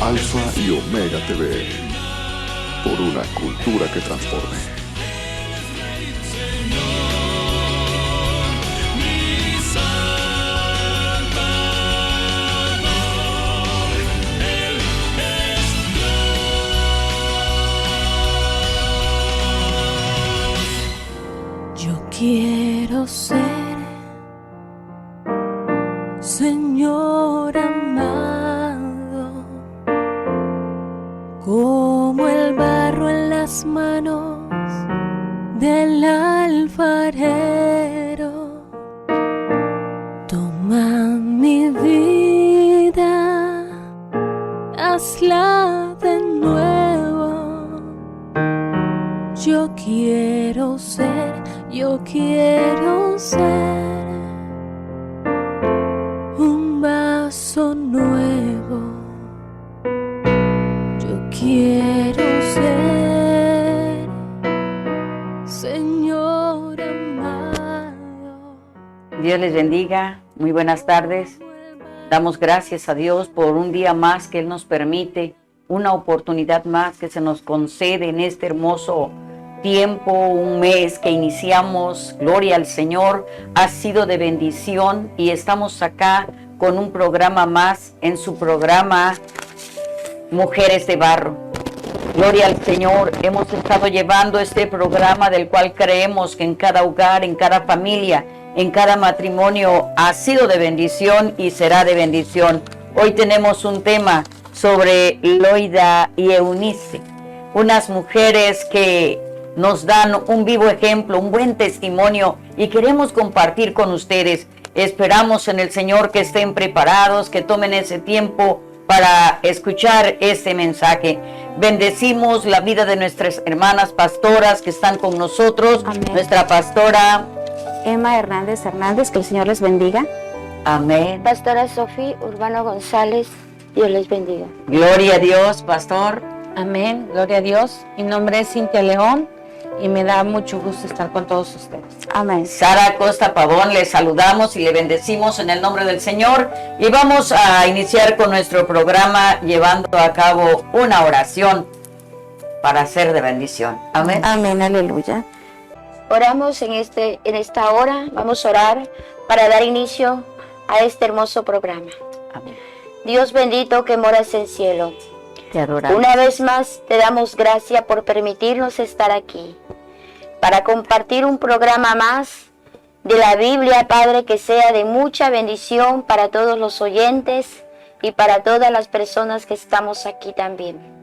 Alfa y Omega TV, por una cultura que transforme. Yo quiero ser Señor amado, como el barro en las manos del alfarero. Toma mi vida, hazla de nuevo. Yo quiero ser un vaso nuevo. Yo quiero ser Señor amado. Dios les bendiga, muy buenas tardes. Damos gracias a Dios por un día más que Él nos permite, una oportunidad más que se nos concede en este hermoso tiempo, un mes que iniciamos. Gloria al Señor, ha sido de bendición y estamos acá con un programa más en su programa Mujeres de Barro. Gloria al Señor, hemos estado llevando este programa del cual creemos que en cada hogar, en cada familia, en cada matrimonio ha sido de bendición y será de bendición. Hoy tenemos un tema sobre Loida y Eunice, unas mujeres que nos dan un vivo ejemplo, un buen testimonio y queremos compartir con ustedes. Esperamos en el Señor que estén preparados, que tomen ese tiempo para escuchar este mensaje. Bendecimos la vida de nuestras hermanas pastoras que están con nosotros. Amén. Nuestra pastora Emma Hernández, que el Señor les bendiga. Amén. Pastora Sofía Urbano González, Dios les bendiga. Gloria a Dios, pastor. Amén, gloria a Dios. Mi nombre es Cintia León y me da mucho gusto estar con todos ustedes. Amén. Sara Costa Pavón, le saludamos y le bendecimos en el nombre del Señor. Y vamos a iniciar con nuestro programa llevando a cabo una oración para ser de bendición. Amén. Amén, aleluya. Oramos en esta hora, vamos a orar para dar inicio a este hermoso programa. Amén. Dios bendito que moras en el cielo, Te adoramos. una vez más te damos gracias por permitirnos estar aquí para compartir un programa más de la Biblia, Padre, que sea de mucha bendición para todos los oyentes y para todas las personas que estamos aquí también.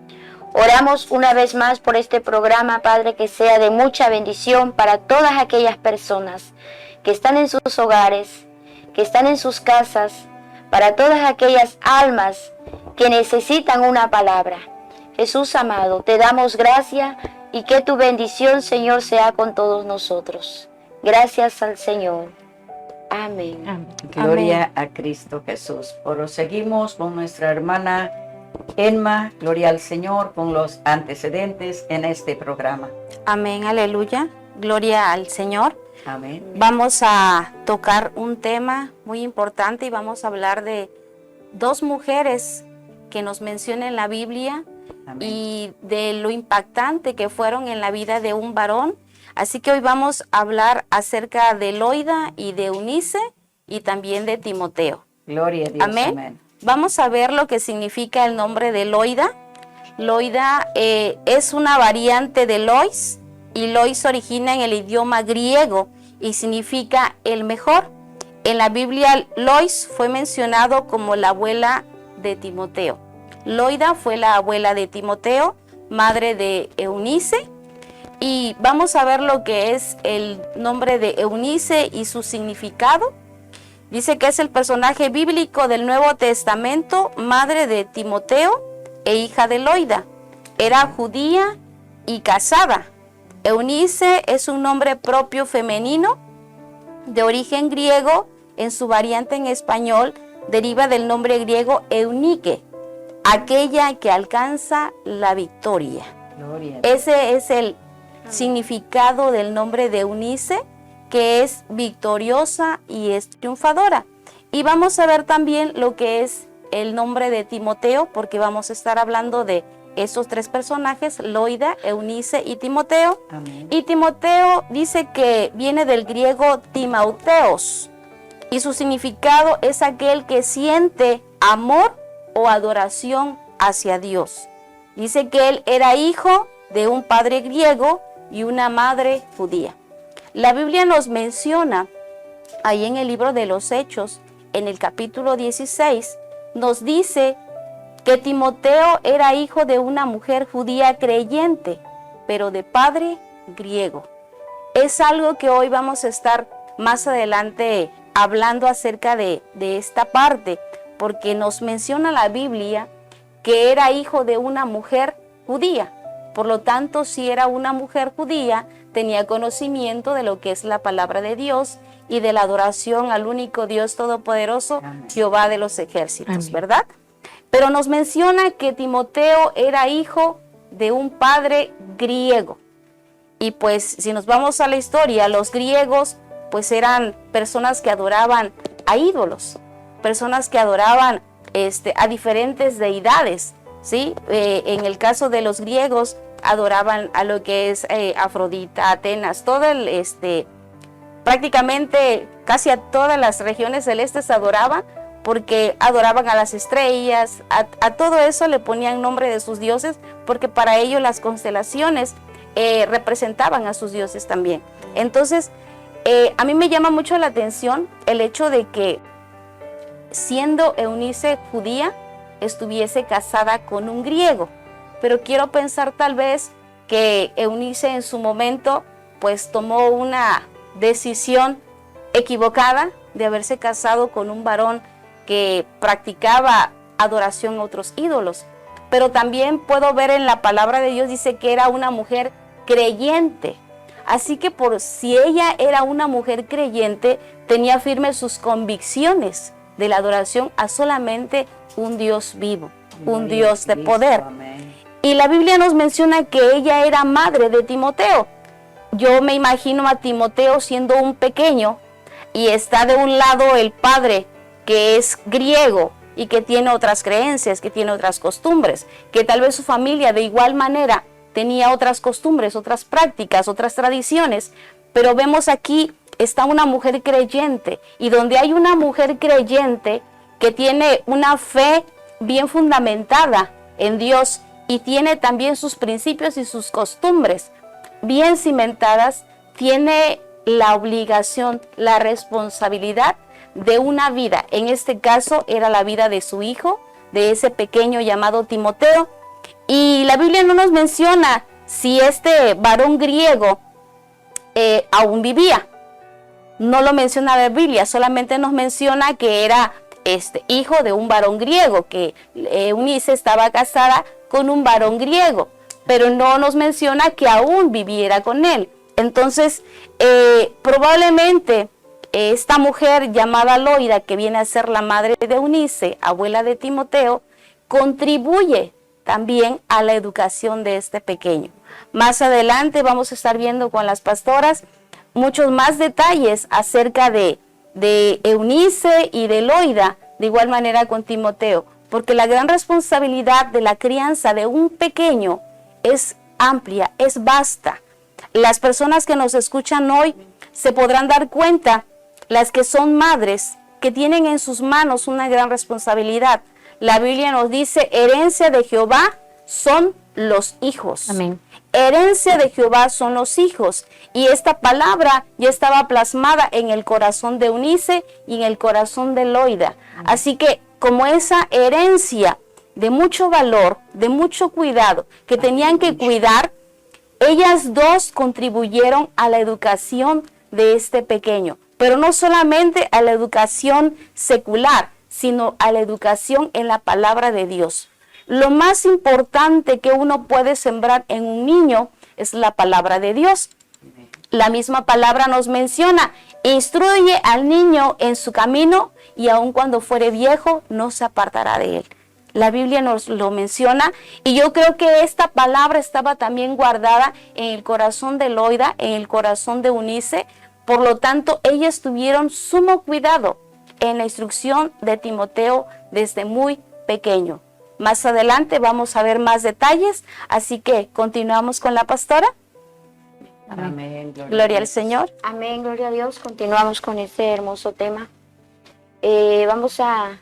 Oramos una vez más por este programa, Padre, que sea de mucha bendición para todas aquellas personas que están en sus hogares, que están en sus casas, para todas aquellas almas que necesitan una palabra. Jesús amado, te damos gracias y que tu bendición, Señor, sea con todos nosotros. Gracias al Señor. Amén. Amén. Gloria a Cristo Jesús. Proseguimos con nuestra hermana Emma, gloria al Señor, con los antecedentes en este programa. Amén, aleluya. Gloria al Señor. Amén. Vamos a tocar un tema muy importante y vamos a hablar de dos mujeres que nos menciona en la Biblia. Amén. Y de lo impactante que fueron en la vida de un varón. Así que hoy vamos a hablar acerca de Loida y de Eunice y también de Timoteo. Gloria a Dios. Amén. Amén. Vamos a ver lo que significa el nombre de Loida. Loida es una variante de Lois y Lois se origina en el idioma griego y significa el mejor. En la Biblia Lois fue mencionado como la abuela de Timoteo. Loida fue la abuela de Timoteo, madre de Eunice, y vamos a ver lo que es el nombre de Eunice y su significado. Dice que es el personaje bíblico del Nuevo Testamento, madre de Timoteo e hija de Loida. Era judía y casada. Eunice es un nombre propio femenino de origen griego, en su variante en español deriva del nombre griego Eunike, aquella que alcanza la victoria. Gloria a Dios. Ese es el significado del nombre de Eunice, que es victoriosa y es triunfadora. Y vamos a ver también lo que es el nombre de Timoteo, porque vamos a estar hablando de esos tres personajes, Loida, Eunice y Timoteo. Amén. Y Timoteo dice que viene del griego timauteos, y su significado es aquel que siente amor o adoración hacia Dios. Dice que él era hijo de un padre griego y una madre judía. La Biblia nos menciona ahí en el libro de los Hechos, en el capítulo 16, nos dice que Timoteo era hijo de una mujer judía creyente, pero de padre griego. Es algo que hoy vamos a estar más adelante hablando acerca de esta parte, porque nos menciona la Biblia que era hijo de una mujer judía. Por lo tanto, si era una mujer judía, tenía conocimiento de lo que es la palabra de Dios y de la adoración al único Dios todopoderoso, Amén. Jehová de los ejércitos, Amén. ¿verdad? Pero nos menciona que Timoteo era hijo de un padre griego. Y pues si nos vamos a la historia, los griegos pues eran personas que adoraban a ídolos, personas que adoraban a diferentes deidades, ¿sí? En el caso de los griegos adoraban a lo que es Afrodita, Atenas, todo prácticamente casi a todas las regiones celestes adoraban, porque adoraban a las estrellas, a todo eso le ponían nombre de sus dioses, porque para ellos las constelaciones representaban a sus dioses también. Entonces, a mí me llama mucho la atención el hecho de que, siendo Eunice judía, estuviese casada con un griego. Pero quiero pensar tal vez que Eunice en su momento pues tomó una decisión equivocada de haberse casado con un varón que practicaba adoración a otros ídolos. Pero también puedo ver en la palabra de Dios, dice que era una mujer creyente. Así que por si ella era una mujer creyente, tenía firmes sus convicciones de la adoración a solamente un Dios vivo, un Dios de poder. Amén. Y la Biblia nos menciona que ella era madre de Timoteo. Yo me imagino a Timoteo siendo un pequeño y está de un lado el padre que es griego y que tiene otras creencias, que tiene otras costumbres, que tal vez su familia de igual manera tenía otras costumbres, otras prácticas, otras tradiciones, pero vemos aquí está una mujer creyente, y donde hay una mujer creyente que tiene una fe bien fundamentada en Dios y tiene también sus principios y sus costumbres bien cimentadas, tiene la obligación, la responsabilidad de una vida. En este caso era la vida de su hijo, de ese pequeño llamado Timoteo. Y la Biblia no nos menciona si este varón griego aún vivía. No lo menciona la Biblia, solamente nos menciona que era hijo de un varón griego, que Eunice estaba casada con un varón griego, pero no nos menciona que aún viviera con él. Entonces, probablemente esta mujer llamada Loida, que viene a ser la madre de Eunice, abuela de Timoteo, contribuye también a la educación de este pequeño. Más adelante vamos a estar viendo con las pastoras muchos más detalles acerca de Eunice y de Loida, de igual manera con Timoteo, porque la gran responsabilidad de la crianza de un pequeño es amplia, es vasta. Las personas que nos escuchan hoy se podrán dar cuenta, las que son madres, que tienen en sus manos una gran responsabilidad. La Biblia nos dice, herencia de Jehová son los hijos. Amén. Herencia de Jehová son los hijos. Y esta palabra ya estaba plasmada en el corazón de Eunice y en el corazón de Loida. Así que como esa herencia de mucho valor, de mucho cuidado, que tenían que cuidar, ellas dos contribuyeron a la educación de este pequeño. Pero no solamente a la educación secular, sino a la educación en la palabra de Dios. Lo más importante que uno puede sembrar en un niño es la palabra de Dios. La misma palabra nos menciona, instruye al niño en su camino y aun cuando fuere viejo no se apartará de él. La Biblia nos lo menciona y yo creo que esta palabra estaba también guardada en el corazón de Loida, en el corazón de Eunice. Por lo tanto, ellas tuvieron sumo cuidado en la instrucción de Timoteo desde muy pequeño. Más adelante vamos a ver más detalles, así que continuamos con la pastora. Amén. Gloria al Señor. Amén, gloria a Dios. Continuamos con este hermoso tema. Vamos a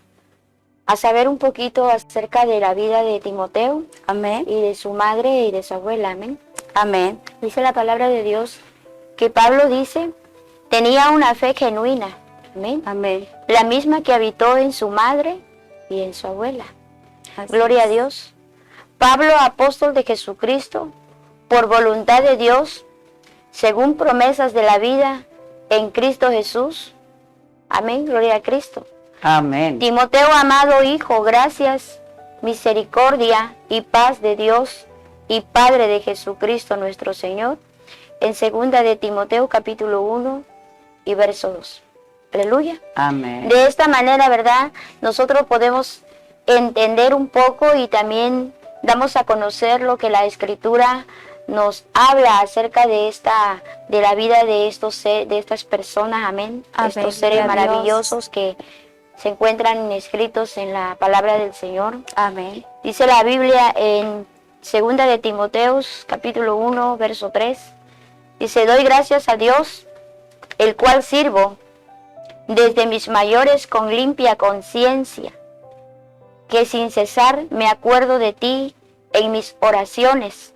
saber un poquito acerca de la vida de Timoteo Amén. y de su madre y de su abuela. Amén. Amén. Dice la palabra de Dios que Pablo dice, tenía una fe genuina. Amén. Amén. La misma que habitó en su madre y en su abuela. Así Gloria a es. Dios. Pablo, apóstol de Jesucristo, por voluntad de Dios, según promesas de la vida en Cristo Jesús. Amén, gloria a Cristo. Amén. Timoteo, amado hijo, gracias, misericordia y paz de Dios y Padre de Jesucristo nuestro Señor, en segunda de Timoteo capítulo 1 y verso 2. Aleluya. Amén. De esta manera, ¿verdad? Nosotros podemos entender un poco y también damos a conocer lo que la Escritura nos habla acerca de la vida de estas personas, amén. Amén, Estos seres gloria a Dios. maravillosos que se encuentran escritos en la palabra del Señor. Amén. Dice la Biblia en segunda de Timoteo, capítulo 1, verso 3. Dice, doy gracias a Dios, el cual sirvo desde mis mayores con limpia conciencia, que sin cesar me acuerdo de ti en mis oraciones,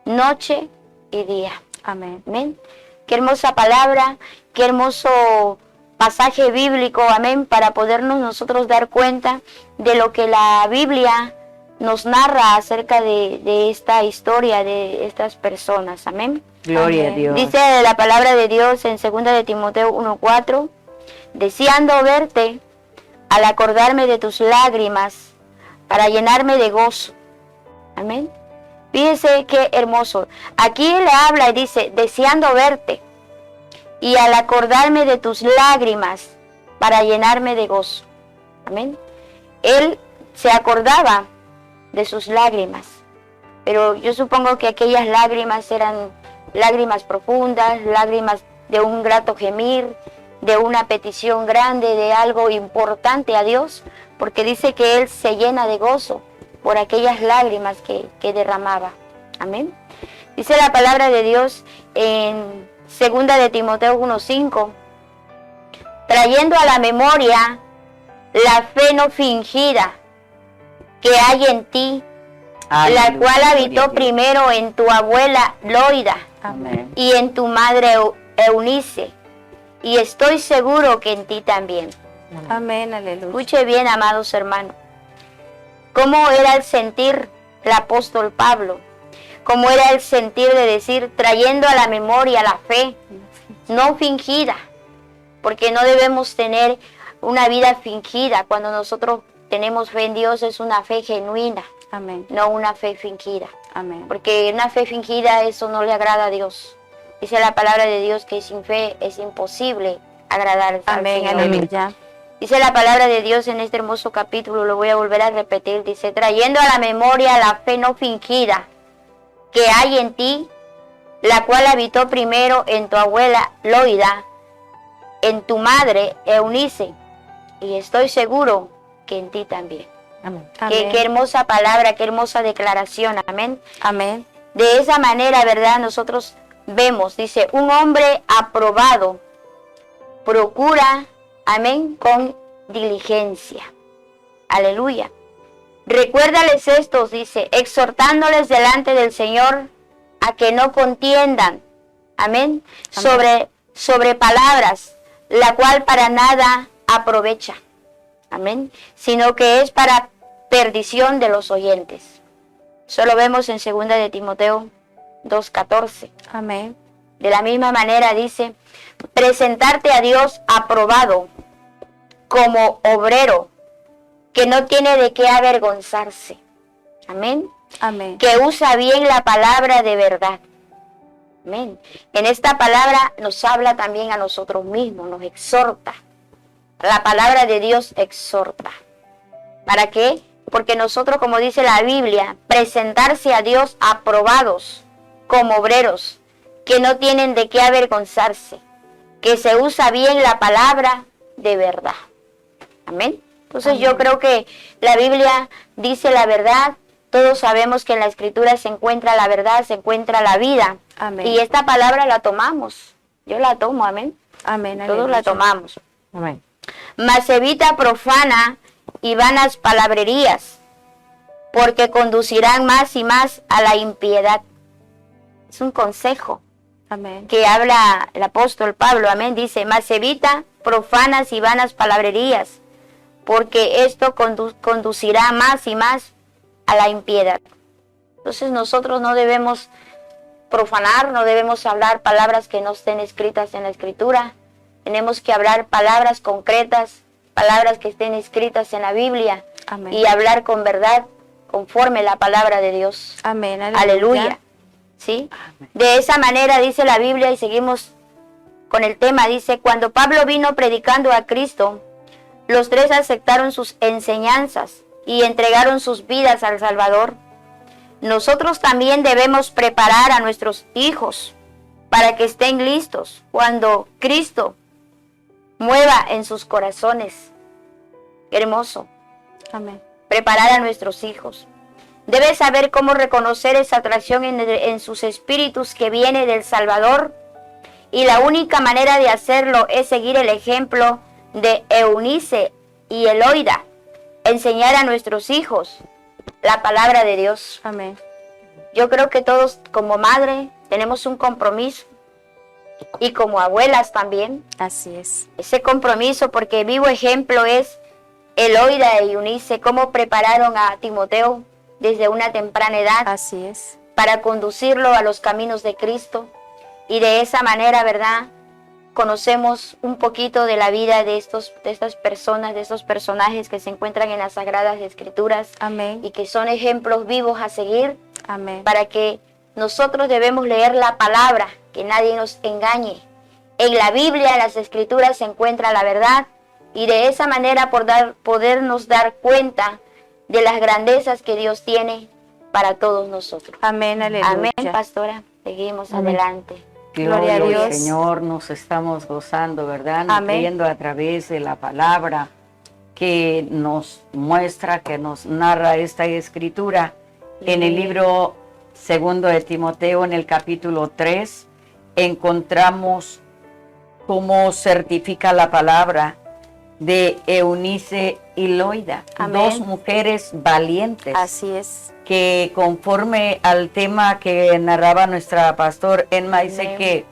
noche y día. Amén. Amén. Qué hermosa palabra, qué hermoso pasaje bíblico, amén, para podernos nosotros dar cuenta de lo que la Biblia nos narra acerca de esta historia, de estas personas, amén. Gloria a Amén. Dios. Dice la palabra de Dios en 2 de Timoteo 1:4, deseando verte al acordarme de tus lágrimas para llenarme de gozo. Amén. Fíjese qué hermoso. Aquí le habla y dice, deseando verte y al acordarme de tus lágrimas para llenarme de gozo. Amén. Él se acordaba de sus lágrimas, pero yo supongo que aquellas lágrimas eran lágrimas profundas, lágrimas de un grato gemir, de una petición grande, de algo importante a Dios, porque dice que Él se llena de gozo por aquellas lágrimas que derramaba. Amén. Dice la palabra de Dios en 2 de Timoteo 1:5, trayendo a la memoria la fe no fingida que hay en ti, la Aleluya, cual gloria a habitó Dios. primero en tu abuela Loida Amén. y en tu madre Eunice, y estoy seguro que en ti también. Amén. Aleluya. Escuche bien, amados hermanos, cómo era el sentir del apóstol Pablo, cómo era el sentir de decir, trayendo a la memoria la fe no fingida, porque no debemos tener una vida fingida. Cuando nosotros tenemos fe en Dios es una fe genuina, Amén. no una fe fingida, Amén. porque una fe fingida, eso no le agrada a Dios. Dice la palabra de Dios que sin fe es imposible agradar al Amén. Señor. Aleluya. Dice la palabra de Dios en este hermoso capítulo, lo voy a volver a repetir, dice, trayendo a la memoria la fe no fingida que hay en ti, la cual habitó primero en tu abuela Loida, en tu madre Eunice, y estoy seguro que en ti también. Amén. Amén. Qué hermosa palabra, qué hermosa declaración, amén. Amén. De esa manera, ¿verdad? Nosotros vemos, dice, un hombre aprobado procura, amén, con diligencia. Aleluya. Recuérdales estos, dice, exhortándoles delante del Señor a que no contiendan, amén, sobre palabras, la cual para nada aprovecha, amén, sino que es para perdición de los oyentes. Eso lo vemos en 2 de Timoteo 2:14. Amén. De la misma manera dice, presentarte a Dios aprobado como obrero, que no tiene de qué avergonzarse. Amén. Amén. Que usa bien la palabra de verdad. Amén. En esta palabra nos habla también a nosotros mismos, nos exhorta. La palabra de Dios exhorta. ¿Para qué? Porque nosotros, como dice la Biblia, presentarse a Dios aprobados como obreros, que no tienen de qué avergonzarse, que se usa bien la palabra de verdad. Amén. Entonces yo creo que la Biblia dice la verdad. Todos sabemos que en la Escritura se encuentra la verdad, se encuentra la vida. Amén. Y esta palabra la tomamos. Yo la tomo, amén. Amén. Todos Aleluya. la tomamos. Amén. Mas evita profana y vanas palabrerías, porque conducirán más y más a la impiedad. Es un consejo Amén. que habla el apóstol Pablo, amén. Dice, mas evita profanas y vanas palabrerías, porque esto conducirá más y más a la impiedad. Entonces nosotros no debemos profanar, no debemos hablar palabras que no estén escritas en la Escritura. Tenemos que hablar palabras concretas, palabras que estén escritas en la Biblia. Amén. Y hablar con verdad conforme la palabra de Dios. Amén. Aleluya. ¿Sí? De esa manera dice la Biblia, y seguimos con el tema, dice, cuando Pablo vino predicando a Cristo, los tres aceptaron sus enseñanzas y entregaron sus vidas al Salvador. Nosotros también debemos preparar a nuestros hijos para que estén listos cuando Cristo mueva en sus corazones. Hermoso. Amén. Preparar a nuestros hijos. Debes saber cómo reconocer esa atracción en sus espíritus que viene del Salvador. Y la única manera de hacerlo es seguir el ejemplo de Eunice y Eloida. Enseñar a nuestros hijos la palabra de Dios. Amén. Yo creo que todos como madre tenemos un compromiso. Y como abuelas también. Así es. Ese compromiso, porque vivo ejemplo es Eloida y Eunice, cómo prepararon a Timoteo desde una temprana edad Así es. para conducirlo a los caminos de Cristo. Y de esa manera, ¿verdad?, conocemos un poquito de la vida de estas personas, de estos personajes que se encuentran en las Sagradas Escrituras. Amén. Y que son ejemplos vivos a seguir, Amén. para que nosotros debemos leer la palabra, que nadie nos engañe. En la Biblia, en las Escrituras se encuentra la verdad, y de esa manera podernos dar cuenta de las grandezas que Dios tiene para todos nosotros. Amén. Aleluya. Amén, pastora. Seguimos adelante. Gloria a Dios. Señor, nos estamos gozando, ¿verdad? Amén. Viendo a través de la palabra que nos muestra, que nos narra esta escritura. En el libro segundo de Timoteo, en el capítulo 3, encontramos cómo certifica la palabra de Eunice y Loida, Amén. dos mujeres valientes. Así es. Que conforme al tema que narraba nuestra pastor Enma, dice Amén. que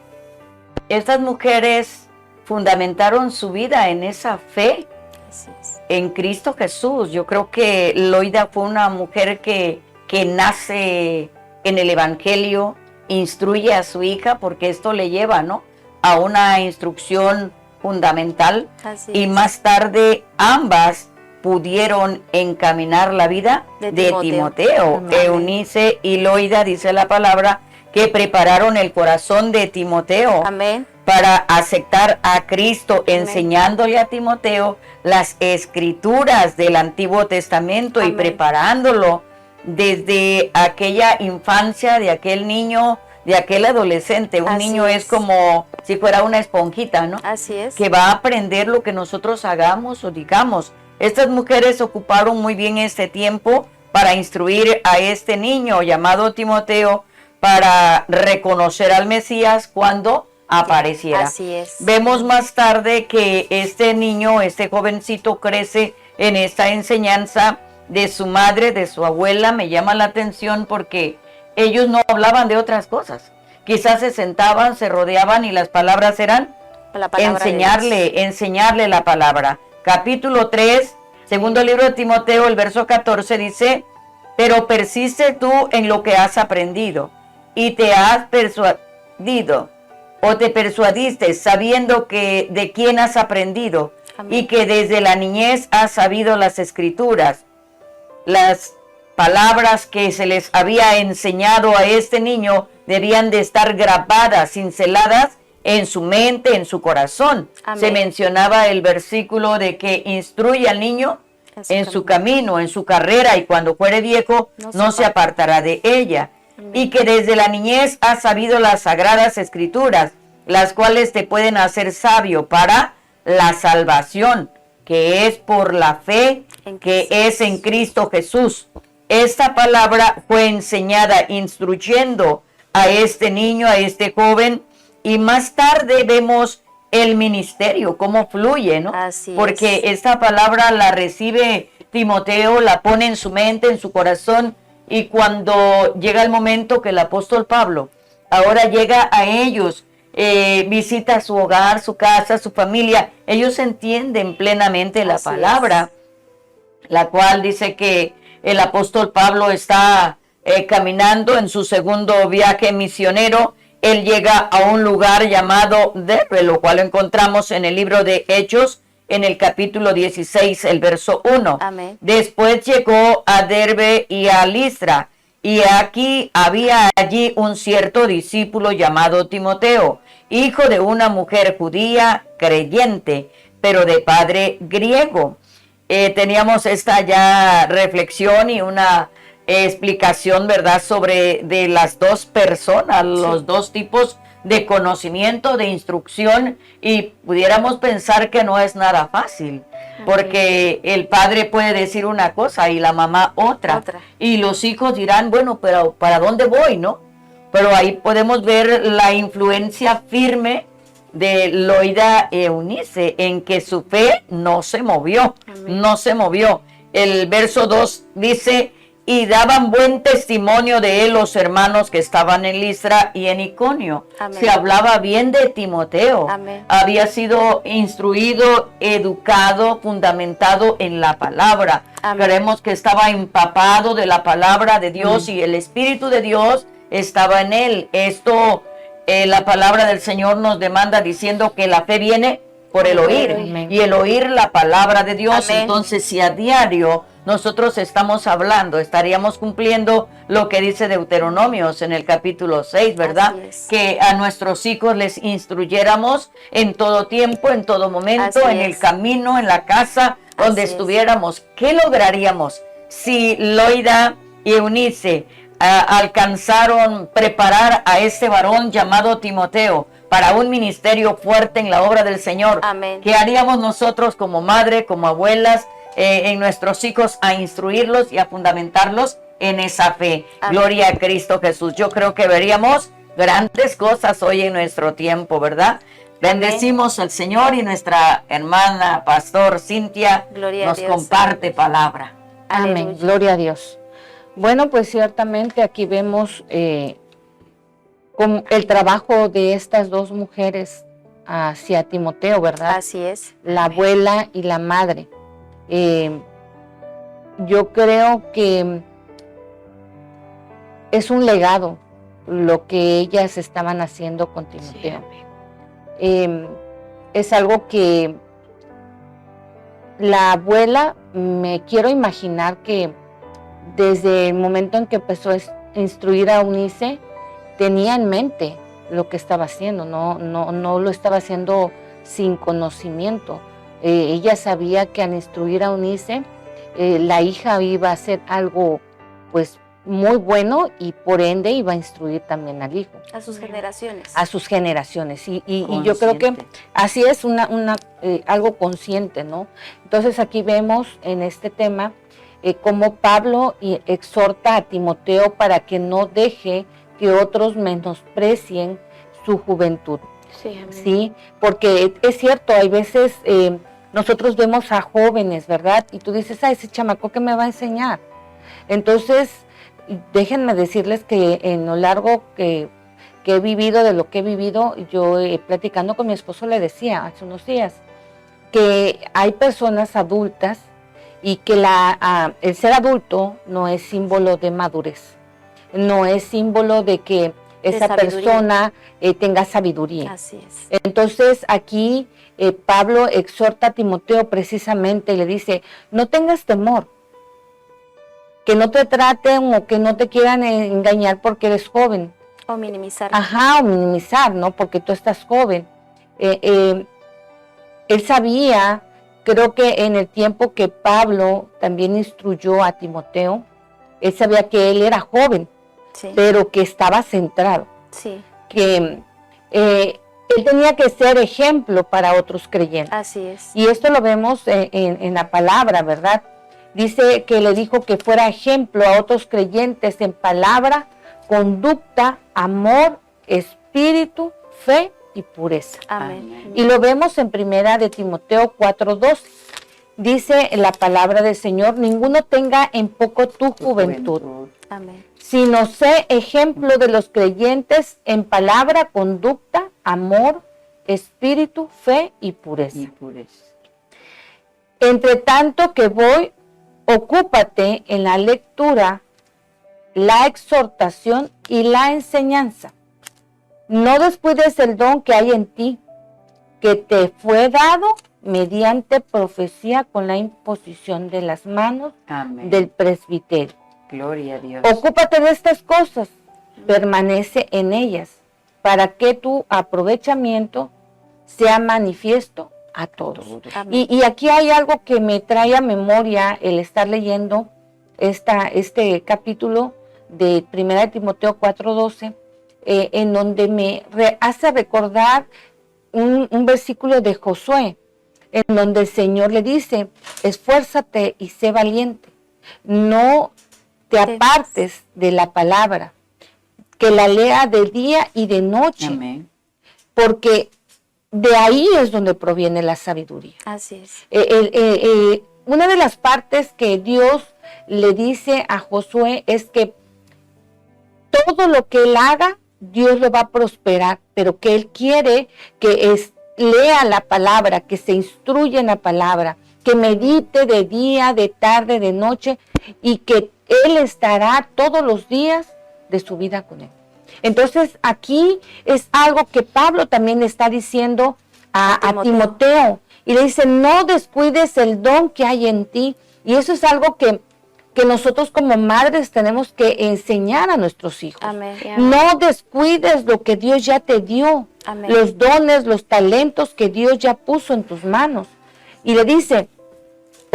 estas mujeres fundamentaron su vida en esa fe Así es. en Cristo Jesús. Yo creo que Loida fue una mujer que nace en el Evangelio, instruye a su hija, porque esto le lleva, ¿no?, a una instrucción fundamental. Así Y es. más tarde ambas pudieron encaminar la vida De de Timoteo. Amén. Eunice y Loida, dice la palabra, que prepararon el corazón de Timoteo Amén. para aceptar a Cristo, Amén. enseñándole a Timoteo las escrituras del Antiguo Testamento. Amén. Y preparándolo desde aquella infancia de aquel niño, de aquel adolescente. Un Así niño es como si fuera una esponjita, ¿no?, Así es. que va a aprender lo que nosotros hagamos o digamos. Estas mujeres ocuparon muy bien este tiempo para instruir a este niño llamado Timoteo, para reconocer al Mesías cuando apareciera. Así es. Vemos más tarde que este niño, este jovencito, crece en esta enseñanza de su madre, de su abuela. Me llama la atención porque ellos no hablaban de otras cosas. Quizás se sentaban, se rodeaban y las palabras eran La palabra de Dios. enseñarle la palabra. Capítulo 3, segundo libro de Timoteo, el verso 14 dice: pero persiste tú en lo que has aprendido y te has persuadido o te persuadiste, sabiendo que de quién has aprendido. Amén. Y que desde la niñez has sabido las escrituras, las palabras que se les había enseñado a este niño debían de estar grabadas, cinceladas en su mente, en su corazón. Amén. Se mencionaba el versículo de que instruye al niño en su camino, en su carrera, y cuando fuere viejo no se apartará de ella. Amén. Y que desde la niñez has sabido las sagradas escrituras, las cuales te pueden hacer sabio para la salvación que es por la fe que es en Cristo Jesús. Esta palabra fue enseñada instruyendo a este niño, a este joven, y más tarde vemos el ministerio, cómo fluye, ¿no? Así Porque es. esta palabra la recibe Timoteo, la pone en su mente, en su corazón, y cuando llega el momento que el apóstol Pablo ahora llega a ellos, visita su hogar, su casa, su familia, ellos entienden plenamente la Así palabra, la cual dice que el apóstol Pablo está caminando en su segundo viaje misionero. Él llega a un lugar llamado Derbe, lo cual encontramos en el libro de Hechos, en el capítulo 16, el verso 1. Amén. Después llegó a Derbe y a Listra, y aquí había allí un cierto discípulo llamado Timoteo, hijo de una mujer judía creyente, pero de padre griego. Teníamos esta ya reflexión y una explicación, ¿verdad?, sobre de las dos personas, los dos tipos de conocimiento, de instrucción, y pudiéramos pensar que no es nada fácil, porque el padre puede decir una cosa y la mamá otra. Y los hijos dirán, bueno, pero ¿para dónde voy, no? Pero ahí podemos ver la influencia firme de Loida y Eunice, en que su fe no se movió. Amén. No se movió. El verso 2 dice, y daban buen testimonio de él los hermanos que estaban en Listra y en Iconio. Amén. Se hablaba bien de Timoteo. Amén. Había sido instruido, educado, fundamentado en la palabra. Amén. Creemos que estaba empapado de la palabra de Dios. Amén. Y el Espíritu de Dios estaba en él. Esto, la palabra del Señor nos demanda diciendo que la fe viene por el oír. Amén. Y el oír la palabra de Dios. Amén. Entonces, si a diario nosotros estamos hablando, estaríamos cumpliendo lo que dice Deuteronomios en el capítulo 6, ¿verdad? Que a nuestros hijos les instruyéramos en todo tiempo, en todo momento, en el camino, en la casa, donde estuviéramos. ¿Qué lograríamos si Loida y Eunice alcanzaron preparar a este varón llamado Timoteo para un ministerio fuerte en la obra del Señor? Amén. ¿Qué haríamos nosotros como madre, como abuelas, en nuestros hijos, a instruirlos y a fundamentarlos en esa fe? Amén. Gloria a Cristo Jesús. Yo creo que veríamos grandes cosas hoy en nuestro tiempo, ¿verdad? Bendecimos al Señor, y nuestra hermana pastor Cintia nos comparte palabra. Amén. Gloria a Dios. Bueno, pues ciertamente aquí vemos como el trabajo de estas dos mujeres hacia Timoteo, ¿verdad? Así es. La abuela y la madre. Yo creo que es un legado lo que ellas estaban haciendo con Timoteo. Sí. Es algo que la abuela, me quiero imaginar que desde el momento en que empezó a instruir a Eunice, tenía en mente lo que estaba haciendo, no lo estaba haciendo sin conocimiento. Ella sabía que al instruir a Eunice, la hija iba a hacer algo pues muy bueno, y por ende iba a instruir también al hijo. A sus generaciones. A sus generaciones. Y yo creo que así es algo consciente, ¿no? Entonces aquí vemos en este tema cómo Pablo exhorta a Timoteo para que no deje que otros menosprecien su juventud. Sí, ¿sí? Porque es cierto, hay veces nosotros vemos a jóvenes, ¿verdad? Y tú dices, ese chamaco, ¿qué me va a enseñar? Entonces, déjenme decirles que en lo largo que he vivido, de lo que he vivido, yo platicando con mi esposo le decía hace unos días que hay personas adultas y que el ser adulto no es símbolo de madurez, no es símbolo de que esa persona tenga sabiduría. Así es. Entonces aquí Pablo exhorta a Timoteo precisamente y le dice, no tengas temor, que no te traten o que no te quieran engañar porque eres joven. O minimizar. Ajá, o minimizar, ¿no? Porque tú estás joven. Él sabía, creo que en el tiempo que Pablo también instruyó a Timoteo, él sabía que él era joven, sí, pero que estaba centrado. Sí. Que Él tenía que ser ejemplo para otros creyentes. Así es. Y esto lo vemos en la palabra, ¿verdad? Dice que le dijo que fuera ejemplo a otros creyentes en palabra, conducta, amor, espíritu, fe y pureza. Amén. Y lo vemos en primera de Timoteo 4:12. Dice la palabra del Señor: ninguno tenga en poco tu juventud, Amén. sino sé ejemplo de los creyentes en palabra, conducta, amor, espíritu, fe y pureza. Entre tanto que voy, ocúpate en la lectura, la exhortación y la enseñanza. No descuides el don que hay en ti, que te fue dado mediante profecía con la imposición de las manos del presbiterio. Gloria a Dios. Ocúpate de estas cosas, permanece en ellas, para que tu aprovechamiento sea manifiesto a todos. Y aquí hay algo que me trae a memoria el estar leyendo este capítulo de 1 Timoteo 4:12, en donde me hace recordar un versículo de Josué, en donde el Señor le dice: esfuérzate y sé valiente, no te apartes de la palabra, que la lea de día y de noche. Amén. Porque de ahí es donde proviene la sabiduría. Así es. Una de las partes que Dios le dice a Josué es que todo lo que él haga, Dios lo va a prosperar, pero que él quiere que lea la palabra, que se instruya en la palabra, que medite de día, de tarde, de noche, y que él estará todos los días de su vida con él. Entonces aquí es algo que Pablo también está diciendo a Timoteo, y le dice: no descuides el don que hay en ti. Y eso es algo que nosotros como madres tenemos que enseñar a nuestros hijos. Amén. No descuides lo que Dios ya te dio. Amén. Los dones, los talentos que Dios ya puso en tus manos. Y le dice: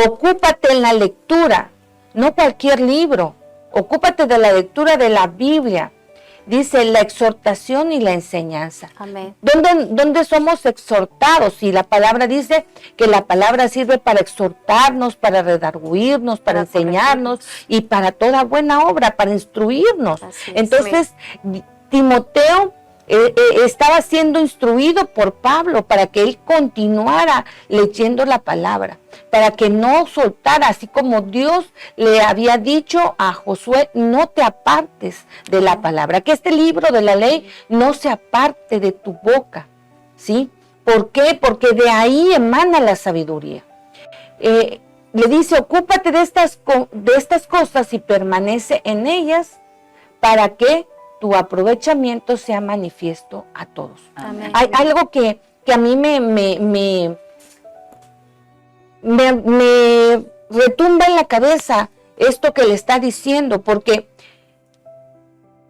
ocúpate en la lectura, no cualquier libro, ocúpate de la lectura de la Biblia. Dice la exhortación y la enseñanza. Amén. ¿Dónde somos exhortados? Y la palabra dice que la palabra sirve para exhortarnos, para redarguirnos, para enseñarnos y para toda buena obra, para instruirnos. Entonces, Timoteo estaba siendo instruido por Pablo para que él continuara leyendo la palabra, para que no soltara, así como Dios le había dicho a Josué: no te apartes de la palabra, que este libro de la ley no se aparte de tu boca, ¿sí? ¿Por qué? Porque de ahí emana la sabiduría. Le dice: ocúpate de estas cosas y permanece en ellas, para que tu aprovechamiento sea manifiesto a todos. Amén. Hay algo que a mí me retumba en la cabeza esto que le está diciendo, porque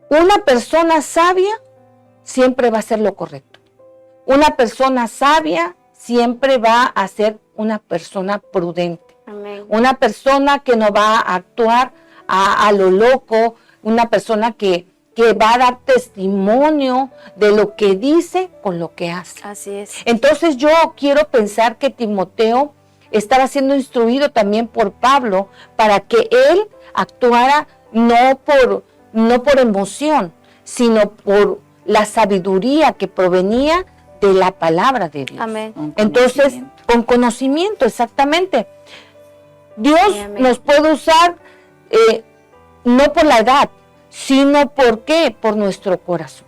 una persona sabia siempre va a hacer lo correcto. Una persona sabia siempre va a ser una persona prudente. Amén. Una persona que no va a actuar a lo loco, una persona que va a dar testimonio de lo que dice con lo que hace. Así es. Entonces yo quiero pensar que Timoteo estaba siendo instruido también por Pablo para que él actuara no por emoción, sino por la sabiduría que provenía de la palabra de Dios. Amén. Entonces, con conocimiento, exactamente. Dios nos puede usar no por la edad, sino ¿por qué? Por nuestro corazón.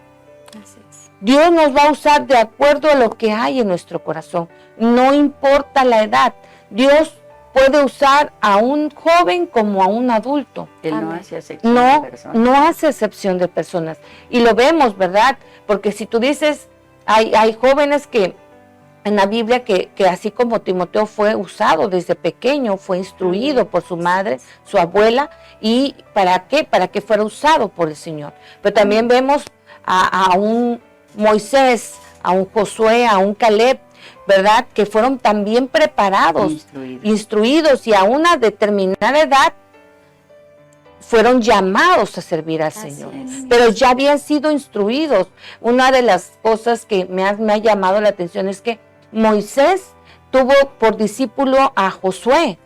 Así es. Dios nos va a usar de acuerdo a lo que hay en nuestro corazón. No importa la edad. Dios puede usar a un joven como a un adulto. Él no hace excepción de personas. No hace excepción de personas. Y lo vemos, ¿verdad? Porque si tú dices, hay jóvenes que en la Biblia que así como Timoteo fue usado desde pequeño, fue instruido por su madre, su abuela, y ¿para qué? Para que fuera usado por el Señor. Pero también vemos a un Moisés, a un Josué, a un Caleb, ¿verdad? Que fueron también preparados, instruidos, y a una determinada edad fueron llamados a servir al Señor, pero ya habían sido instruidos. Una de las cosas que me ha llamado la atención es que Moisés tuvo por discípulo a Josué,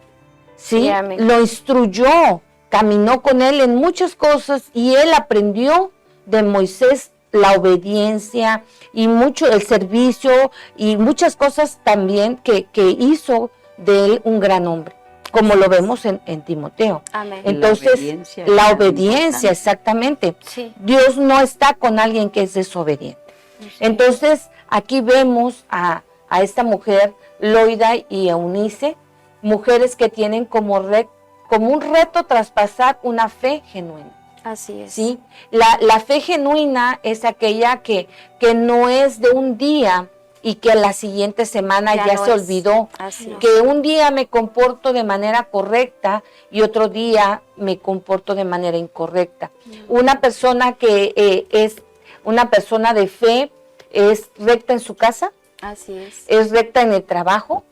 ¿sí? Lo instruyó, caminó con él en muchas cosas y él aprendió de Moisés la obediencia y mucho el servicio y muchas cosas también que hizo de él un gran hombre, como lo vemos en Timoteo. Amén. Entonces, la obediencia exactamente. Sí. Dios no está con alguien que es desobediente. Sí. Entonces, aquí vemos a esta mujer, Loida y Eunice, mujeres que tienen como un reto traspasar una fe genuina. Así es. ¿Sí? La fe genuina es aquella que no es de un día y que la siguiente semana ya se olvidó. Así que un día me comporto de manera correcta y otro día me comporto de manera incorrecta. Una persona que es una persona de fe es recta en su casa, Así es recta en el trabajo,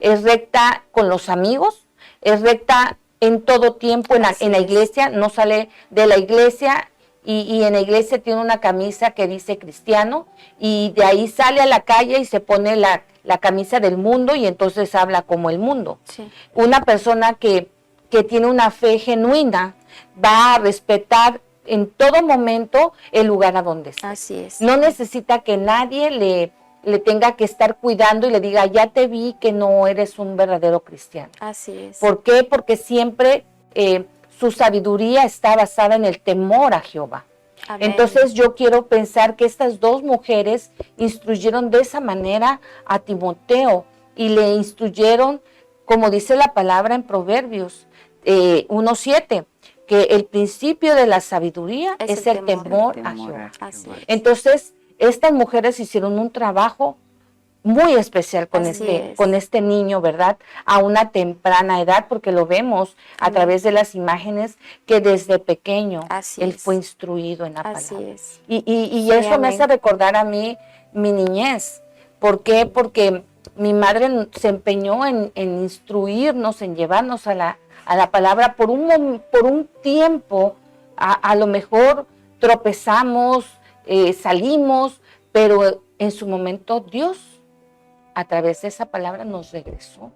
es recta con los amigos, es recta en todo tiempo en la iglesia, no sale de la iglesia y en la iglesia tiene una camisa que dice cristiano y de ahí sale a la calle y se pone la camisa del mundo y entonces habla como el mundo. Sí. Una persona que tiene una fe genuina va a respetar en todo momento el lugar a donde está. Así es. No necesita que nadie le tenga que estar cuidando y le diga, ya te vi que no eres un verdadero cristiano. Así es. ¿Por qué? Porque siempre su sabiduría está basada en el temor a Jehová. Amén. Entonces yo quiero pensar que estas dos mujeres instruyeron de esa manera a Timoteo y le instruyeron, como dice la palabra en Proverbios 1:7, que el principio de la sabiduría es el temor a Jehová. Así es. Entonces, estas mujeres hicieron un trabajo muy especial con este niño, ¿verdad? A una temprana edad, porque lo vemos a través de las imágenes que desde pequeño él fue instruido en la palabra. Es. Y eso me hace recordar a mí mi niñez. ¿Por qué? Porque mi madre se empeñó en instruirnos, en llevarnos a la palabra por un tiempo. A lo mejor tropezamos, salimos, pero en su momento Dios a través de esa palabra nos regresó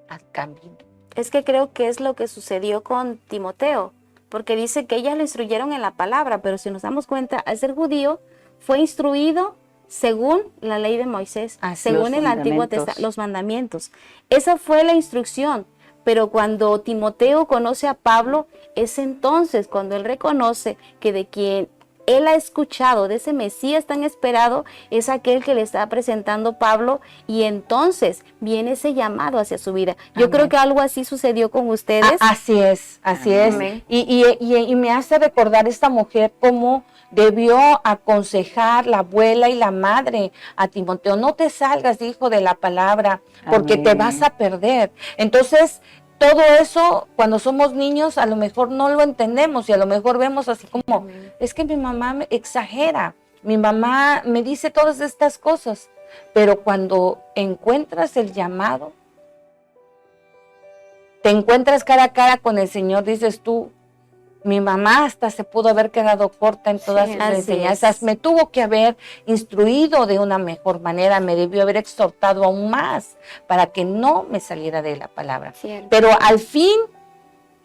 al camino. Es que creo que es lo que sucedió con Timoteo, porque dice que ellas lo instruyeron en la palabra, pero si nos damos cuenta, al ser judío fue instruido según la ley de Moisés, según el Antiguo Testamento, los mandamientos. Esa fue la instrucción, pero cuando Timoteo conoce a Pablo, es entonces cuando él reconoce que de quien él ha escuchado, de ese Mesías tan esperado, es aquel que le está presentando Pablo, y entonces viene ese llamado hacia su vida. Yo Amén. creo que algo así sucedió con ustedes. Así es. Amén. Y me hace recordar esta mujer cómo debió aconsejar la abuela y la madre a Timoteo. No te salgas, hijo, de la palabra, porque te vas a perder. Entonces, todo eso, cuando somos niños, a lo mejor no lo entendemos y a lo mejor vemos así como, es que mi mamá me exagera, mi mamá me dice todas estas cosas, pero cuando encuentras el llamado, te encuentras cara a cara con el Señor, dices tú, mi mamá hasta se pudo haber quedado corta en todas sus enseñanzas, me tuvo que haber instruido de una mejor manera, me debió haber exhortado aún más para que no me saliera de la palabra. Cierto. Pero al fin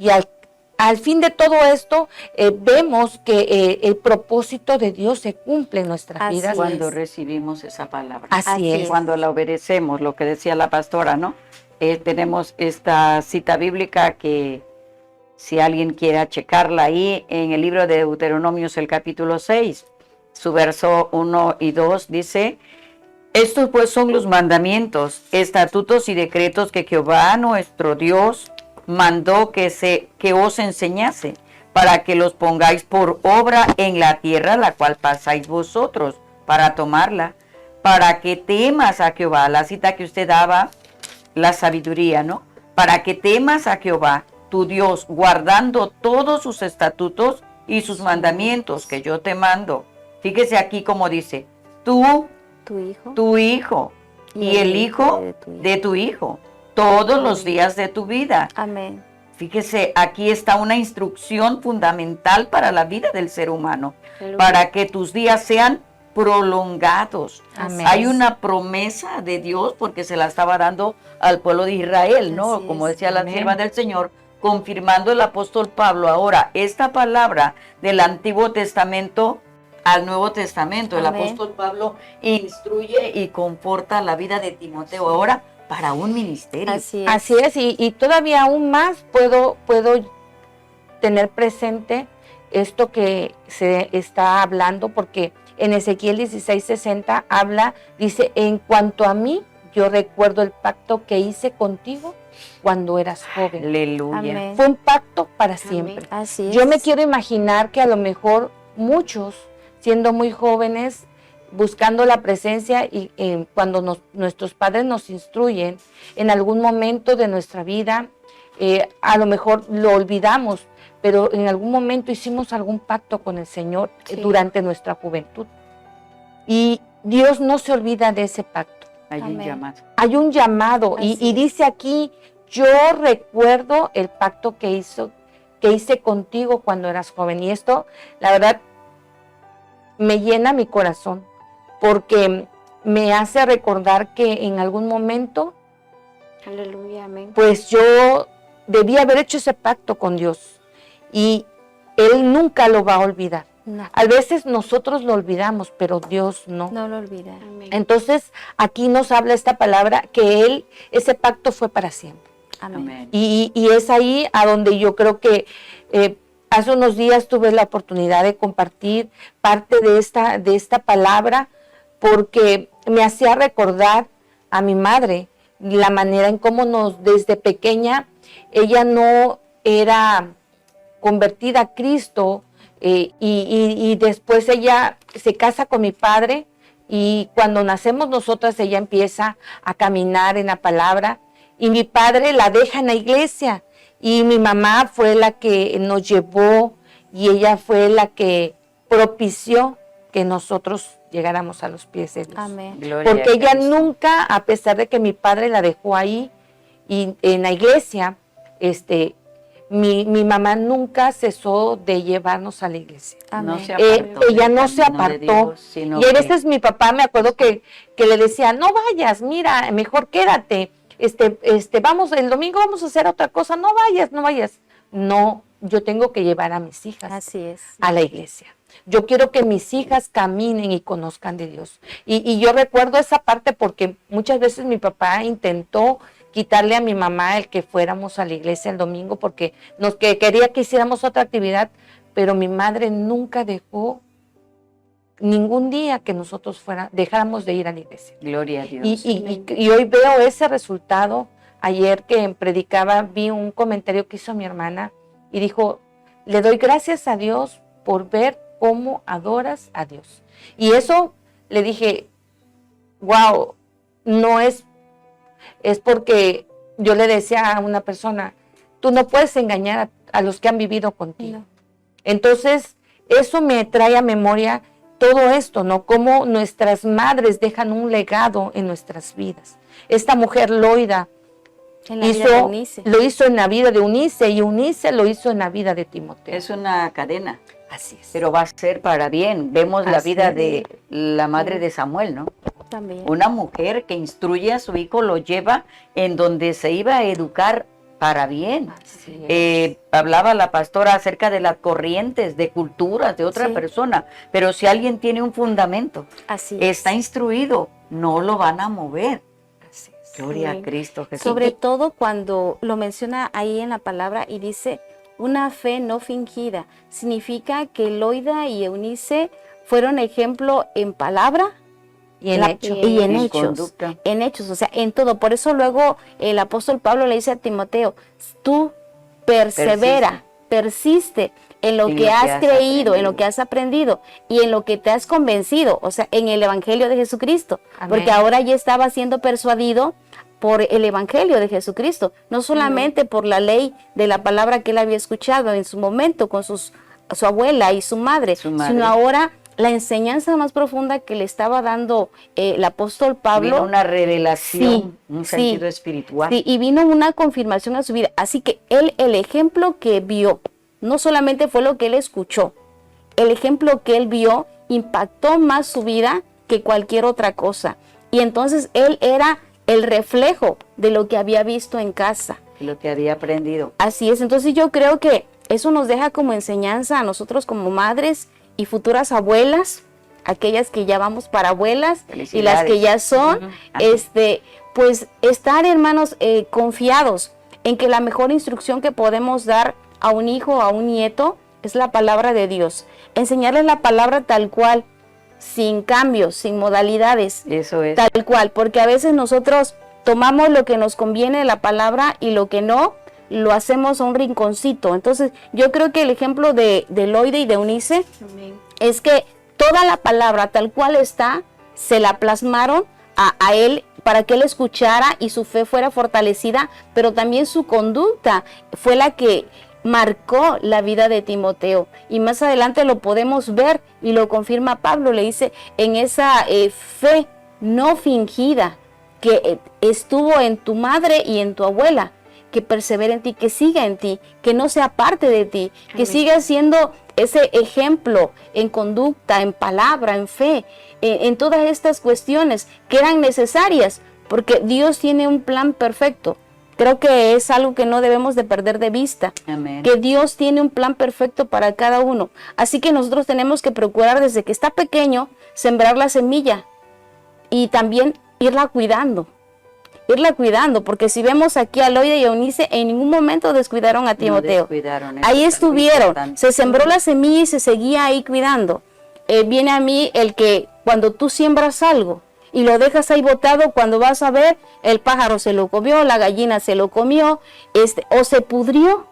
y al fin de todo esto, vemos que el propósito de Dios se cumple en nuestras vidas. Cuando recibimos esa palabra. Así es. Cuando la obedecemos, lo que decía la pastora, ¿no? Tenemos esta cita bíblica que, si alguien quiera checarla ahí, en el libro de Deuteronomios, el capítulo 6, su verso 1 y 2, dice: estos pues son los mandamientos, estatutos y decretos que Jehová nuestro Dios mandó que os enseñase, para que los pongáis por obra en la tierra la cual pasáis vosotros, para tomarla, para que temas a Jehová. La cita que usted daba, la sabiduría, ¿no? Para que temas a Jehová, tu Dios, guardando todos sus estatutos y sus mandamientos que yo te mando. Fíjese aquí como dice, tú, tu hijo y el hijo de tu hijo, todos los días de tu vida. Amén. Fíjese, aquí está una instrucción fundamental para la vida del ser humano, Aleluya. para que tus días sean prolongados. Amén. Hay una promesa de Dios porque se la estaba dando al pueblo de Israel, ¿no? Así Como es. decía la Amén. sierva del Señor, confirmando el apóstol Pablo. Ahora, esta palabra del Antiguo Testamento al Nuevo Testamento, el Amén. apóstol Pablo instruye y conforta la vida de Timoteo ahora para un ministerio. Así es. Así es, y todavía aún más puedo tener presente esto que se está hablando, porque en Ezequiel 16:60 dice, en cuanto a mí, yo recuerdo el pacto que hice contigo cuando eras joven. Aleluya. Amén. Fue un pacto para siempre. Así es. Yo me quiero imaginar que a lo mejor muchos, siendo muy jóvenes, buscando la presencia y cuando nuestros padres nos instruyen en algún momento de nuestra vida, a lo mejor lo olvidamos, pero en algún momento hicimos algún pacto con el Señor Sí. durante nuestra juventud. Y Dios no se olvida de ese pacto. Hay un Amén. llamado. Hay un llamado Así y es. dice aquí, yo recuerdo el pacto que hice contigo cuando eras joven. Y esto, la verdad, me llena mi corazón, porque me hace recordar que en algún momento, Aleluya, amén. pues yo debía haber hecho ese pacto con Dios y Él nunca lo va a olvidar. No, A veces nosotros lo olvidamos, pero Dios no. no lo olvida. Amén. Entonces, aquí nos habla esta palabra que ese pacto fue para siempre. Amén. Amén. Y es ahí a donde yo creo que hace unos días tuve la oportunidad de compartir parte de esta palabra, porque me hacía recordar a mi madre la manera en cómo desde pequeña, ella no era convertida a Cristo, y después ella se casa con mi padre, y cuando nacemos nosotras ella empieza a caminar en la palabra, y mi padre la deja en la iglesia, y mi mamá fue la que nos llevó, y ella fue la que propició que nosotros llegáramos a los pies de Dios. Amén. Gloria Porque a ella Cristo. nunca, a pesar de que mi padre la dejó ahí y en la iglesia, mi mamá nunca cesó de llevarnos a la iglesia. No Amén. se apartó Ella del no se camino de apartó. Dios, sino Y a que- veces mi papá, me acuerdo que le decía, no vayas, mira, mejor quédate. Vamos, el domingo vamos a hacer otra cosa, no vayas. No, yo tengo que llevar a mis hijas Así es. a la iglesia. Yo quiero que mis hijas caminen y conozcan de Dios. Y yo recuerdo esa parte porque muchas veces mi papá intentó quitarle a mi mamá el que fuéramos a la iglesia el domingo porque quería que hiciéramos otra actividad, pero mi madre nunca dejó ningún día que nosotros dejáramos de ir a la iglesia. Gloria a Dios. Y hoy veo ese resultado. Ayer que predicaba vi un comentario que hizo mi hermana y dijo, le doy gracias a Dios por ver cómo adoras a Dios. Y eso le dije, wow, no es porque yo le decía a una persona, tú no puedes engañar a los que han vivido contigo. No. Entonces, eso me trae a memoria todo esto, ¿no? Cómo nuestras madres dejan un legado en nuestras vidas. Esta mujer Loida En la vida de Eunice. lo hizo en la vida de Eunice y Eunice lo hizo en la vida de Timoteo. Es una cadena, Así es. pero va a ser para bien. Vemos la Así vida es. de la madre de Samuel, ¿no? También. Una mujer que instruye a su hijo, lo lleva en donde se iba a educar para bien. Así es. Hablaba la pastora acerca de las corrientes, de culturas de otra Sí. persona, pero si alguien tiene un fundamento, Así es. está instruido, no lo van a mover. Así es. Gloria Sí. a Cristo Jesús. Sobre todo cuando lo menciona ahí en la palabra y dice una fe no fingida. Significa que Loida y Eunice fueron ejemplo en palabra Y en hecho. y en En hechos. conducta. En hechos, o sea, en todo. Por eso luego el apóstol Pablo le dice a Timoteo, tú persevera, persiste en lo que has creído, en lo que has aprendido y en lo que te has convencido, o sea, en el evangelio de Jesucristo. Amén. Porque ahora ya estaba siendo persuadido por el evangelio de Jesucristo, no solamente por la ley de la palabra que él había escuchado en su momento con su abuela y su madre, Su madre. sino ahora la enseñanza más profunda que le estaba dando el apóstol Pablo. Vino una revelación, sí, un sentido espiritual. Sí, y vino una confirmación a su vida. Así que él, el ejemplo que vio, no solamente fue lo que él escuchó, el ejemplo que él vio impactó más su vida que cualquier otra cosa. Y entonces él era el reflejo de lo que había visto en casa. Lo que había aprendido. Así es, entonces yo creo que eso nos deja como enseñanza a nosotros como madres y futuras abuelas, aquellas que ya vamos para abuelas y las que ya son, pues estar, hermanos, confiados en que la mejor instrucción que podemos dar a un hijo o a un nieto es la palabra de Dios. Enseñarles la palabra tal cual, sin cambios, sin modalidades. Eso es. Tal cual, porque a veces nosotros tomamos lo que nos conviene de la palabra y lo que no, lo hacemos a un rinconcito. Entonces, yo creo que el ejemplo de Loide y de Eunice es que toda la palabra tal cual está, se la plasmaron a él para que él escuchara y su fe fuera fortalecida, pero también su conducta fue la que marcó la vida de Timoteo. Y más adelante lo podemos ver y lo confirma Pablo, le dice, en esa fe no fingida que estuvo en tu madre y en tu abuela, que persevere en ti, que siga en ti, que no sea parte de ti, que siga siendo ese ejemplo en conducta, en palabra, en fe, en todas estas cuestiones que eran necesarias, porque Dios tiene un plan perfecto. Creo que es algo que no debemos de perder de vista. Amén. Que Dios tiene un plan perfecto para cada uno. Así que nosotros tenemos que procurar desde que está pequeño sembrar la semilla y también irla cuidando, porque si vemos aquí a Loide y a Eunice, en ningún momento descuidaron a Timoteo. Ahí estuvieron, se sembró la semilla y se seguía ahí cuidando. Viene a mí el que cuando tú siembras algo y lo dejas ahí botado, cuando vas a ver, el pájaro se lo comió, la gallina se lo comió, o se pudrió.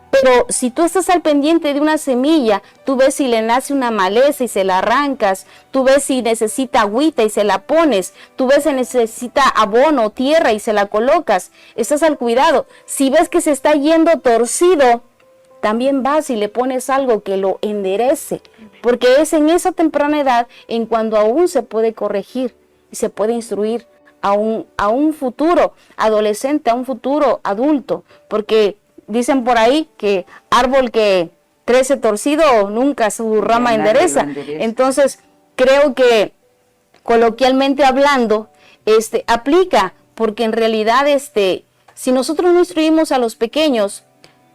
Pero si tú estás al pendiente de una semilla, tú ves si le nace una maleza y se la arrancas, tú ves si necesita agüita y se la pones, tú ves si necesita abono, tierra y se la colocas, estás al cuidado. Si ves que se está yendo torcido, también vas y le pones algo que lo enderece, porque es en esa temprana edad en cuando aún se puede corregir y se puede instruir a un futuro adolescente, a un futuro adulto, porque dicen por ahí que árbol que crece torcido nunca su rama endereza. Entonces, creo que coloquialmente hablando, aplica, porque en realidad, si nosotros no instruimos a los pequeños,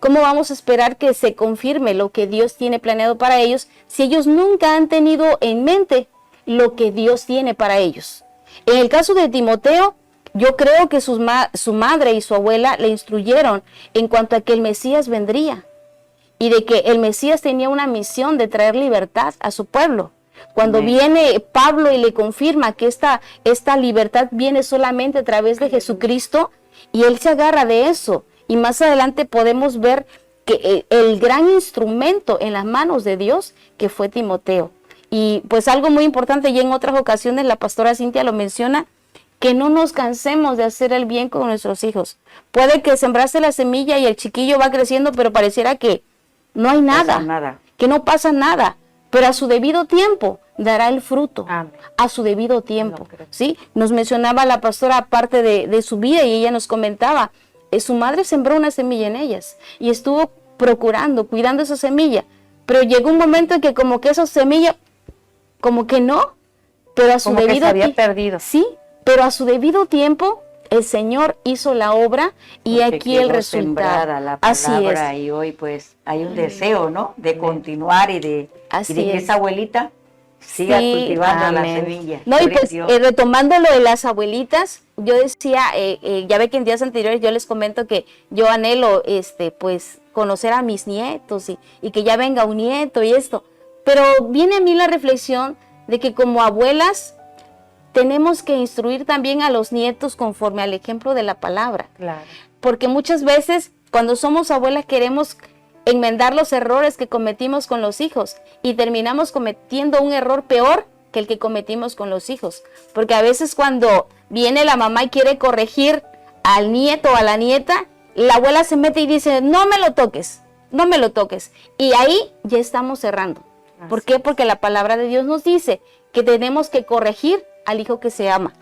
¿cómo vamos a esperar que se confirme lo que Dios tiene planeado para ellos si ellos nunca han tenido en mente lo que Dios tiene para ellos? En el caso de Timoteo, yo creo que su madre y su abuela le instruyeron en cuanto a que el Mesías vendría y de que el Mesías tenía una misión de traer libertad a su pueblo. Cuando viene Pablo y le confirma que esta libertad viene solamente a través de Jesucristo, y él se agarra de eso. Y más adelante podemos ver que el gran instrumento en las manos de Dios que fue Timoteo. Y pues algo muy importante, y en otras ocasiones la pastora Cintia lo menciona, que no nos cansemos de hacer el bien con nuestros hijos. Puede que sembraste la semilla y el chiquillo va creciendo, pero pareciera que no hay nada, que no pasa nada, pero a su debido tiempo dará el fruto. Amén. A su debido tiempo. ¿Sí? Nos mencionaba la pastora parte de su vida, y ella nos comentaba, su madre sembró una semilla en ellas y estuvo procurando, cuidando esa semilla, pero llegó un momento en que como que esa semilla, como que no, pero a su debido tiempo. Se había perdido. Sí, pero a su debido tiempo el Señor hizo la obra y porque aquí el resultado. La palabra, así es. Y hoy pues hay un deseo, ¿no? De continuar y de que esa abuelita siga cultivando la semilla. No, y pues retomando lo de las abuelitas, yo decía, ya ve que en días anteriores yo les comento que yo anhelo pues conocer a mis nietos y que ya venga un nieto y esto. Pero viene a mí la reflexión de que como abuelas tenemos que instruir también a los nietos conforme al ejemplo de la palabra. Claro. Porque muchas veces cuando somos abuelas queremos enmendar los errores que cometimos con los hijos y terminamos cometiendo un error peor que el que cometimos con los hijos. Porque a veces cuando viene la mamá y quiere corregir al nieto o a la nieta, la abuela se mete y dice, no me lo toques, no me lo toques. Y ahí ya estamos errando. ¿Por qué? Porque la palabra de Dios nos dice que tenemos que corregir al hijo que se ama.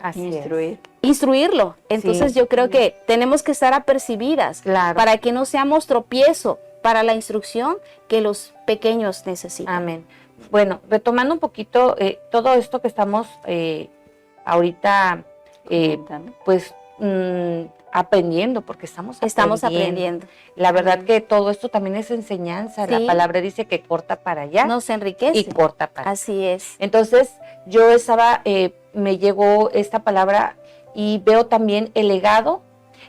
Instruirlo. Entonces yo creo que tenemos que estar apercibidas para que no seamos tropiezo para la instrucción que los pequeños necesitan. Amén. Bueno, retomando un poquito todo esto que estamos ahorita pues aprendiendo, porque estamos aprendiendo. La verdad que todo esto también es enseñanza. La palabra dice que corta para allá. Nos enriquece. Y corta para allá. Así es. Entonces yo estaba, me llegó esta palabra y veo también el legado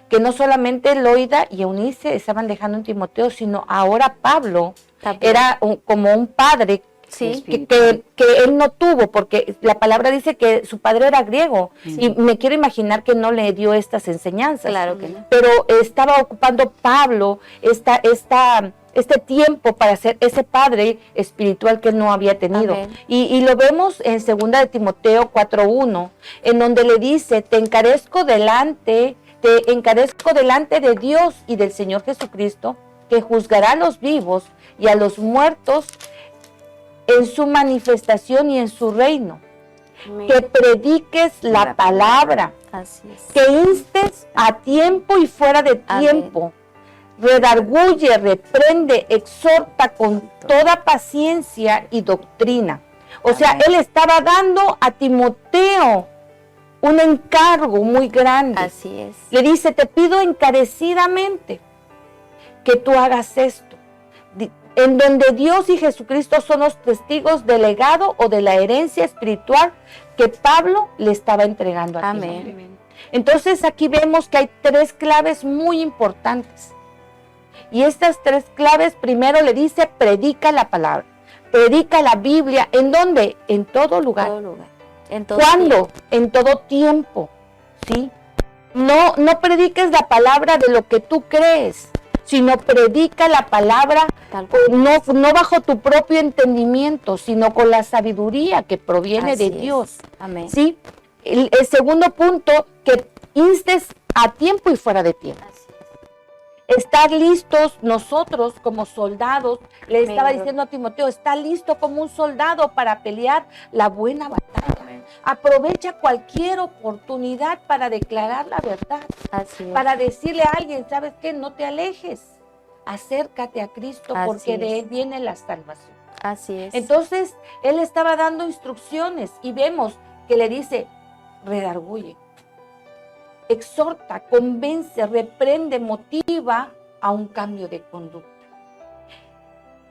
que no solamente Loida y Eunice estaban dejando en Timoteo, sino ahora Pablo era como un padre que él no tuvo, porque la palabra dice que su padre era griego, y me quiero imaginar que no le dio estas enseñanzas. Claro que no. Pero estaba ocupando Pablo este tiempo para ser ese padre espiritual que él no había tenido. Y lo vemos en 2 de Timoteo 4:1, en donde le dice, te encarezco delante de Dios y del Señor Jesucristo, que juzgará a los vivos y a los muertos en su manifestación y en su reino. Amén. Que prediques la palabra. Así es. Que instes a tiempo y fuera de tiempo. Amén. Redarguye, reprende, exhorta con toda paciencia y doctrina. O sea, él estaba dando a Timoteo un encargo muy grande. Así es. Le dice, te pido encarecidamente que tú hagas esto, en donde Dios y Jesucristo son los testigos del legado o de la herencia espiritual que Pablo le estaba entregando a Timoteo. Entonces aquí vemos que hay 3 claves muy importantes. Y estas 3 claves, primero le dice, predica la palabra, predica la Biblia. ¿En dónde? En todo lugar. Todo lugar. ¿Cuándo? En todo tiempo, ¿sí? No prediques la palabra de lo que tú crees, sino predica la palabra no bajo tu propio entendimiento, sino con la sabiduría que proviene de Dios. Amén. ¿Sí? El segundo punto, que instes a tiempo y fuera de tiempo. Estar listos nosotros como soldados, le estaba diciendo a Timoteo, está listo como un soldado para pelear la buena batalla. Aprovecha cualquier oportunidad para declarar la verdad, para decirle a alguien, ¿sabes qué? No te alejes, acércate a Cristo porque de Él viene la salvación. Así es. Entonces, Él estaba dando instrucciones y vemos que le dice, redarguye. Exhorta, convence, reprende, motiva a un cambio de conducta.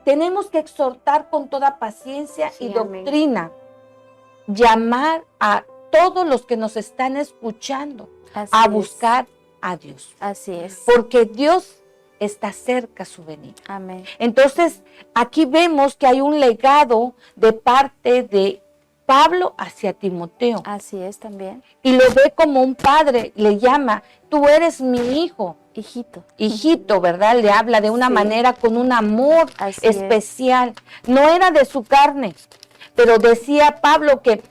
Tenemos que exhortar con toda paciencia y doctrina, llamar a todos los que nos están escuchando a buscar a Dios. Así es. Porque Dios está cerca su venida. Amén. Entonces, aquí vemos que hay un legado de parte de Pablo hacia Timoteo. Así es también. Y lo ve como un padre, le llama, tú eres mi hijo. Hijito, ¿verdad? Le habla de una manera con un amor especial. No era de su carne, pero decía Pablo que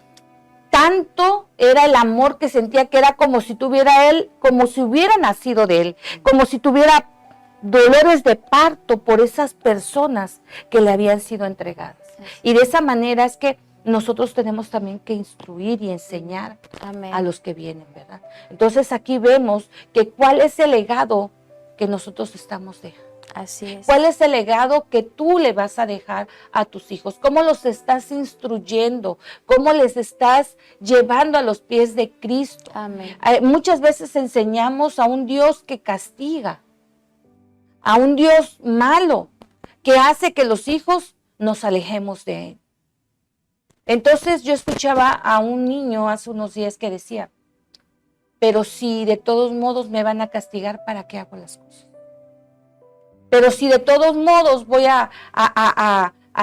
tanto era el amor que sentía que era como si tuviera él, como si hubiera nacido de él, como si tuviera dolores de parto por esas personas que le habían sido entregadas. Y de esa manera es que nosotros tenemos también que instruir y enseñar a los que vienen, ¿verdad? Entonces aquí vemos que cuál es el legado que nosotros estamos dejando. Así es. ¿Cuál es el legado que tú le vas a dejar a tus hijos? ¿Cómo los estás instruyendo? ¿Cómo les estás llevando a los pies de Cristo? Amén. Muchas veces enseñamos a un Dios que castiga, a un Dios malo, que hace que los hijos nos alejemos de Él. Entonces yo escuchaba a un niño hace unos días que decía, pero si de todos modos me van a castigar, ¿para qué hago las cosas? Pero si de todos modos voy a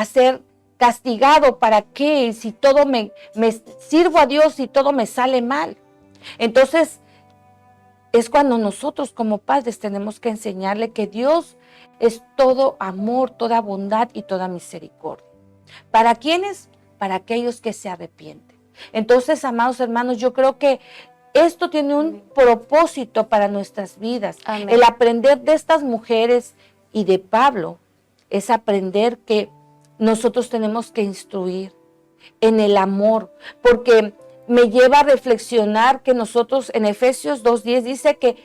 ser castigado, ¿para qué? Si todo me sirvo a Dios y todo me sale mal. Entonces es cuando nosotros como padres tenemos que enseñarle que Dios es todo amor, toda bondad y toda misericordia. ¿Para quiénes? Para aquellos que se arrepienten. Entonces, amados hermanos, yo creo que esto tiene un propósito para nuestras vidas. Amén. El aprender de estas mujeres y de Pablo es aprender que nosotros tenemos que instruir en el amor, porque me lleva a reflexionar que nosotros en Efesios 2:10 dice que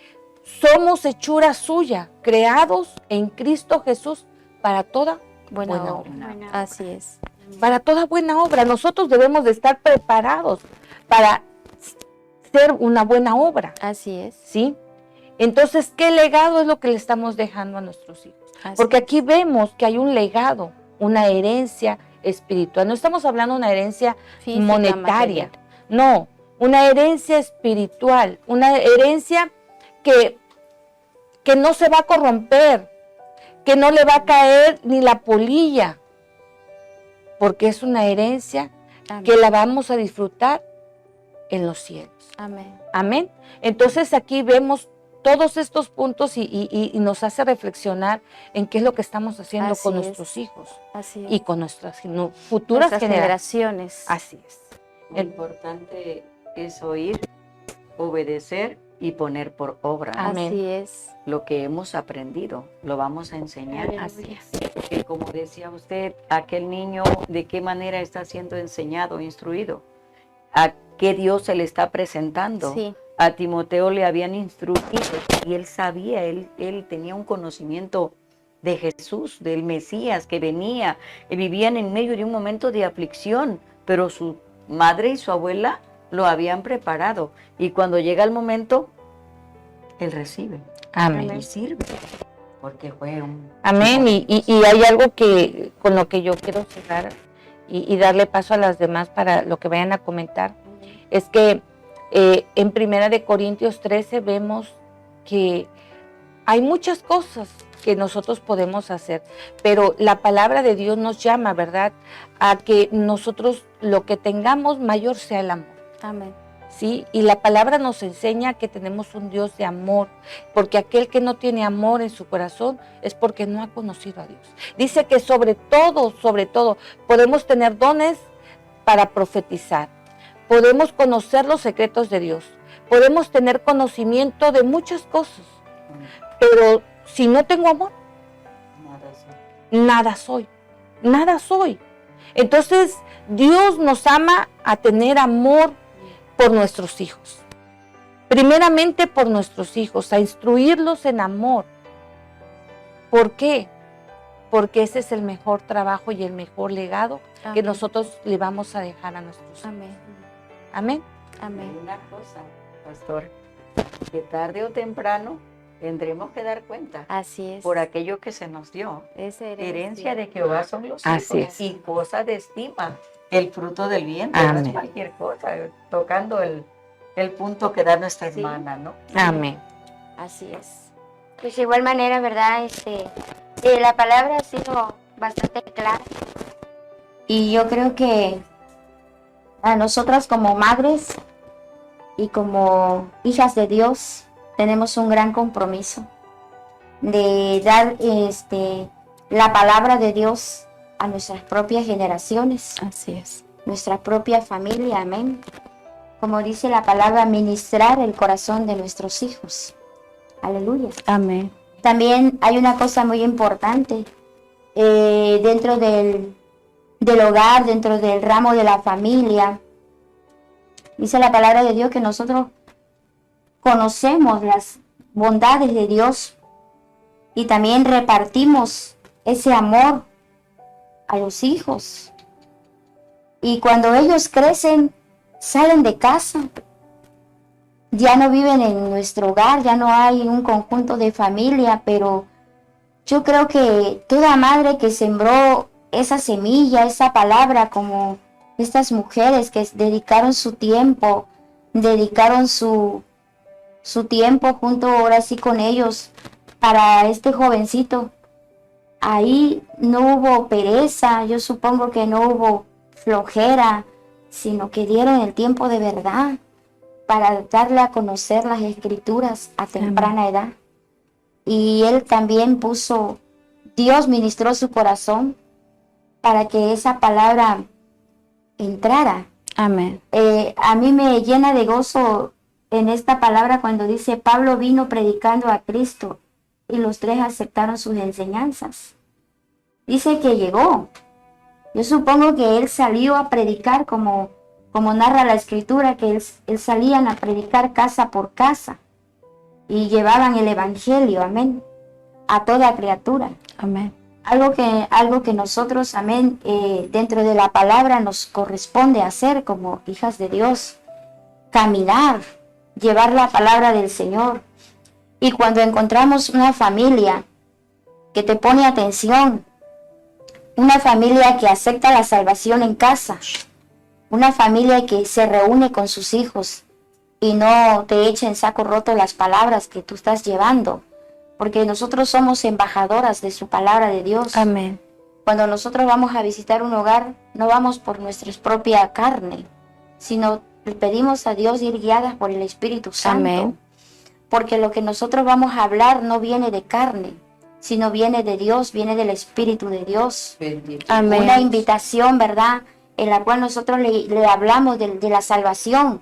somos hechura suya, creados en Cristo Jesús para toda buena obra. Así es. Para toda buena obra. Nosotros debemos de estar preparados para ser una buena obra. Así es. ¿Sí? Entonces, ¿qué legado es lo que le estamos dejando a nuestros hijos? Porque aquí vemos que hay un legado, una herencia espiritual. No estamos hablando de una herencia física, monetaria. Material. No, una herencia espiritual, una herencia que no se va a corromper, que no le va a caer ni la polilla, porque es una herencia Amén. Que la vamos a disfrutar en los cielos. Amén. Amén. Entonces aquí vemos todos estos puntos y nos hace reflexionar en qué es lo que estamos haciendo con nuestros hijos y con nuestras futuras generaciones. Así es. Lo importante es oír, obedecer y poner por obra. Amén. Así es. Lo que hemos aprendido, lo vamos a enseñar. Aleluya. Así es. Que como decía usted, aquel niño, ¿de qué manera está siendo enseñado, instruido? ¿A qué Dios se le está presentando? Sí. A Timoteo le habían instruido y él sabía, él tenía un conocimiento de Jesús, del Mesías que venía. Vivían en medio de un momento de aflicción, pero su madre y su abuela lo habían preparado. Y cuando llega el momento, él recibe. Amén. Y sirve. Porque fue un... Amén. Y hay algo que con lo que yo quiero cerrar y darle paso a las demás para lo que vayan a comentar. Es que en 1 Corintios 13 vemos que hay muchas cosas que nosotros podemos hacer, pero la palabra de Dios nos llama, ¿verdad?, a que nosotros lo que tengamos mayor sea el amor. Amén. ¿Sí? Y la palabra nos enseña que tenemos un Dios de amor, porque aquel que no tiene amor en su corazón es porque no ha conocido a Dios. Dice que sobre todo, podemos tener dones para profetizar, podemos conocer los secretos de Dios, podemos tener conocimiento de muchas cosas, pero si no tengo amor, nada soy. Entonces, Dios nos ama a tener amor por nuestros hijos. Primeramente por nuestros hijos, a instruirlos en amor. ¿Por qué? Porque ese es el mejor trabajo y el mejor legado Amén. Que nosotros le vamos a dejar a nuestros hijos. Amén. Amén. Amén. Una cosa, pastor, que tarde o temprano tendremos que dar cuenta. Así es. Por aquello que se nos dio. Esa herencia de Jehová son los Así hijos. es. Y cosa de estima, el fruto del vientre, no es cualquier cosa, tocando el punto que da nuestra hermana, ¿no? Amén. Así es. Pues de igual manera, ¿verdad? La palabra ha sido bastante clara. Y yo creo que a nosotras como madres y como hijas de Dios tenemos un gran compromiso de dar la palabra de Dios a nuestras propias generaciones. Así es. Nuestra propia familia, amén. Como dice la palabra, ministrar el corazón de nuestros hijos. Aleluya. Amén. También hay una cosa muy importante dentro del hogar, dentro del ramo de la familia. Dice la palabra de Dios que nosotros conocemos las bondades de Dios y también repartimos ese amor a los hijos. Y cuando ellos crecen, salen de casa, ya no viven en nuestro hogar, ya no hay un conjunto de familia, pero yo creo que toda madre que sembró esa semilla, esa palabra, como estas mujeres que dedicaron su tiempo, dedicaron su tiempo junto ahora sí con ellos para este jovencito, ahí no hubo pereza, yo supongo que no hubo flojera, sino que dieron el tiempo de verdad para darle a conocer las escrituras a temprana edad. Y él también Dios ministró su corazón para que esa palabra entrara. Amén. A mí me llena de gozo en esta palabra cuando dice: Pablo vino predicando a Cristo y los tres aceptaron sus enseñanzas. Dice que llegó Yo supongo que él salió a predicar como narra la escritura, que él salían a predicar casa por casa y llevaban el evangelio, amén, a toda criatura. Amén. Algo que nosotros, amén, dentro de la palabra nos corresponde hacer como hijas de Dios, caminar, llevar la palabra del Señor. Y cuando encontramos una familia que te pone atención, una familia que acepta la salvación en casa, una familia que se reúne con sus hijos y no te echa en saco roto las palabras que tú estás llevando, porque nosotros somos embajadoras de su palabra de Dios. Amén. Cuando nosotros vamos a visitar un hogar, no vamos por nuestra propia carne, sino le pedimos a Dios ir guiadas por el Espíritu Santo. Amén. Porque lo que nosotros vamos a hablar no viene de carne, sino viene de Dios, viene del Espíritu de Dios. Amén. Una invitación, ¿verdad?, en la cual nosotros le hablamos de la salvación,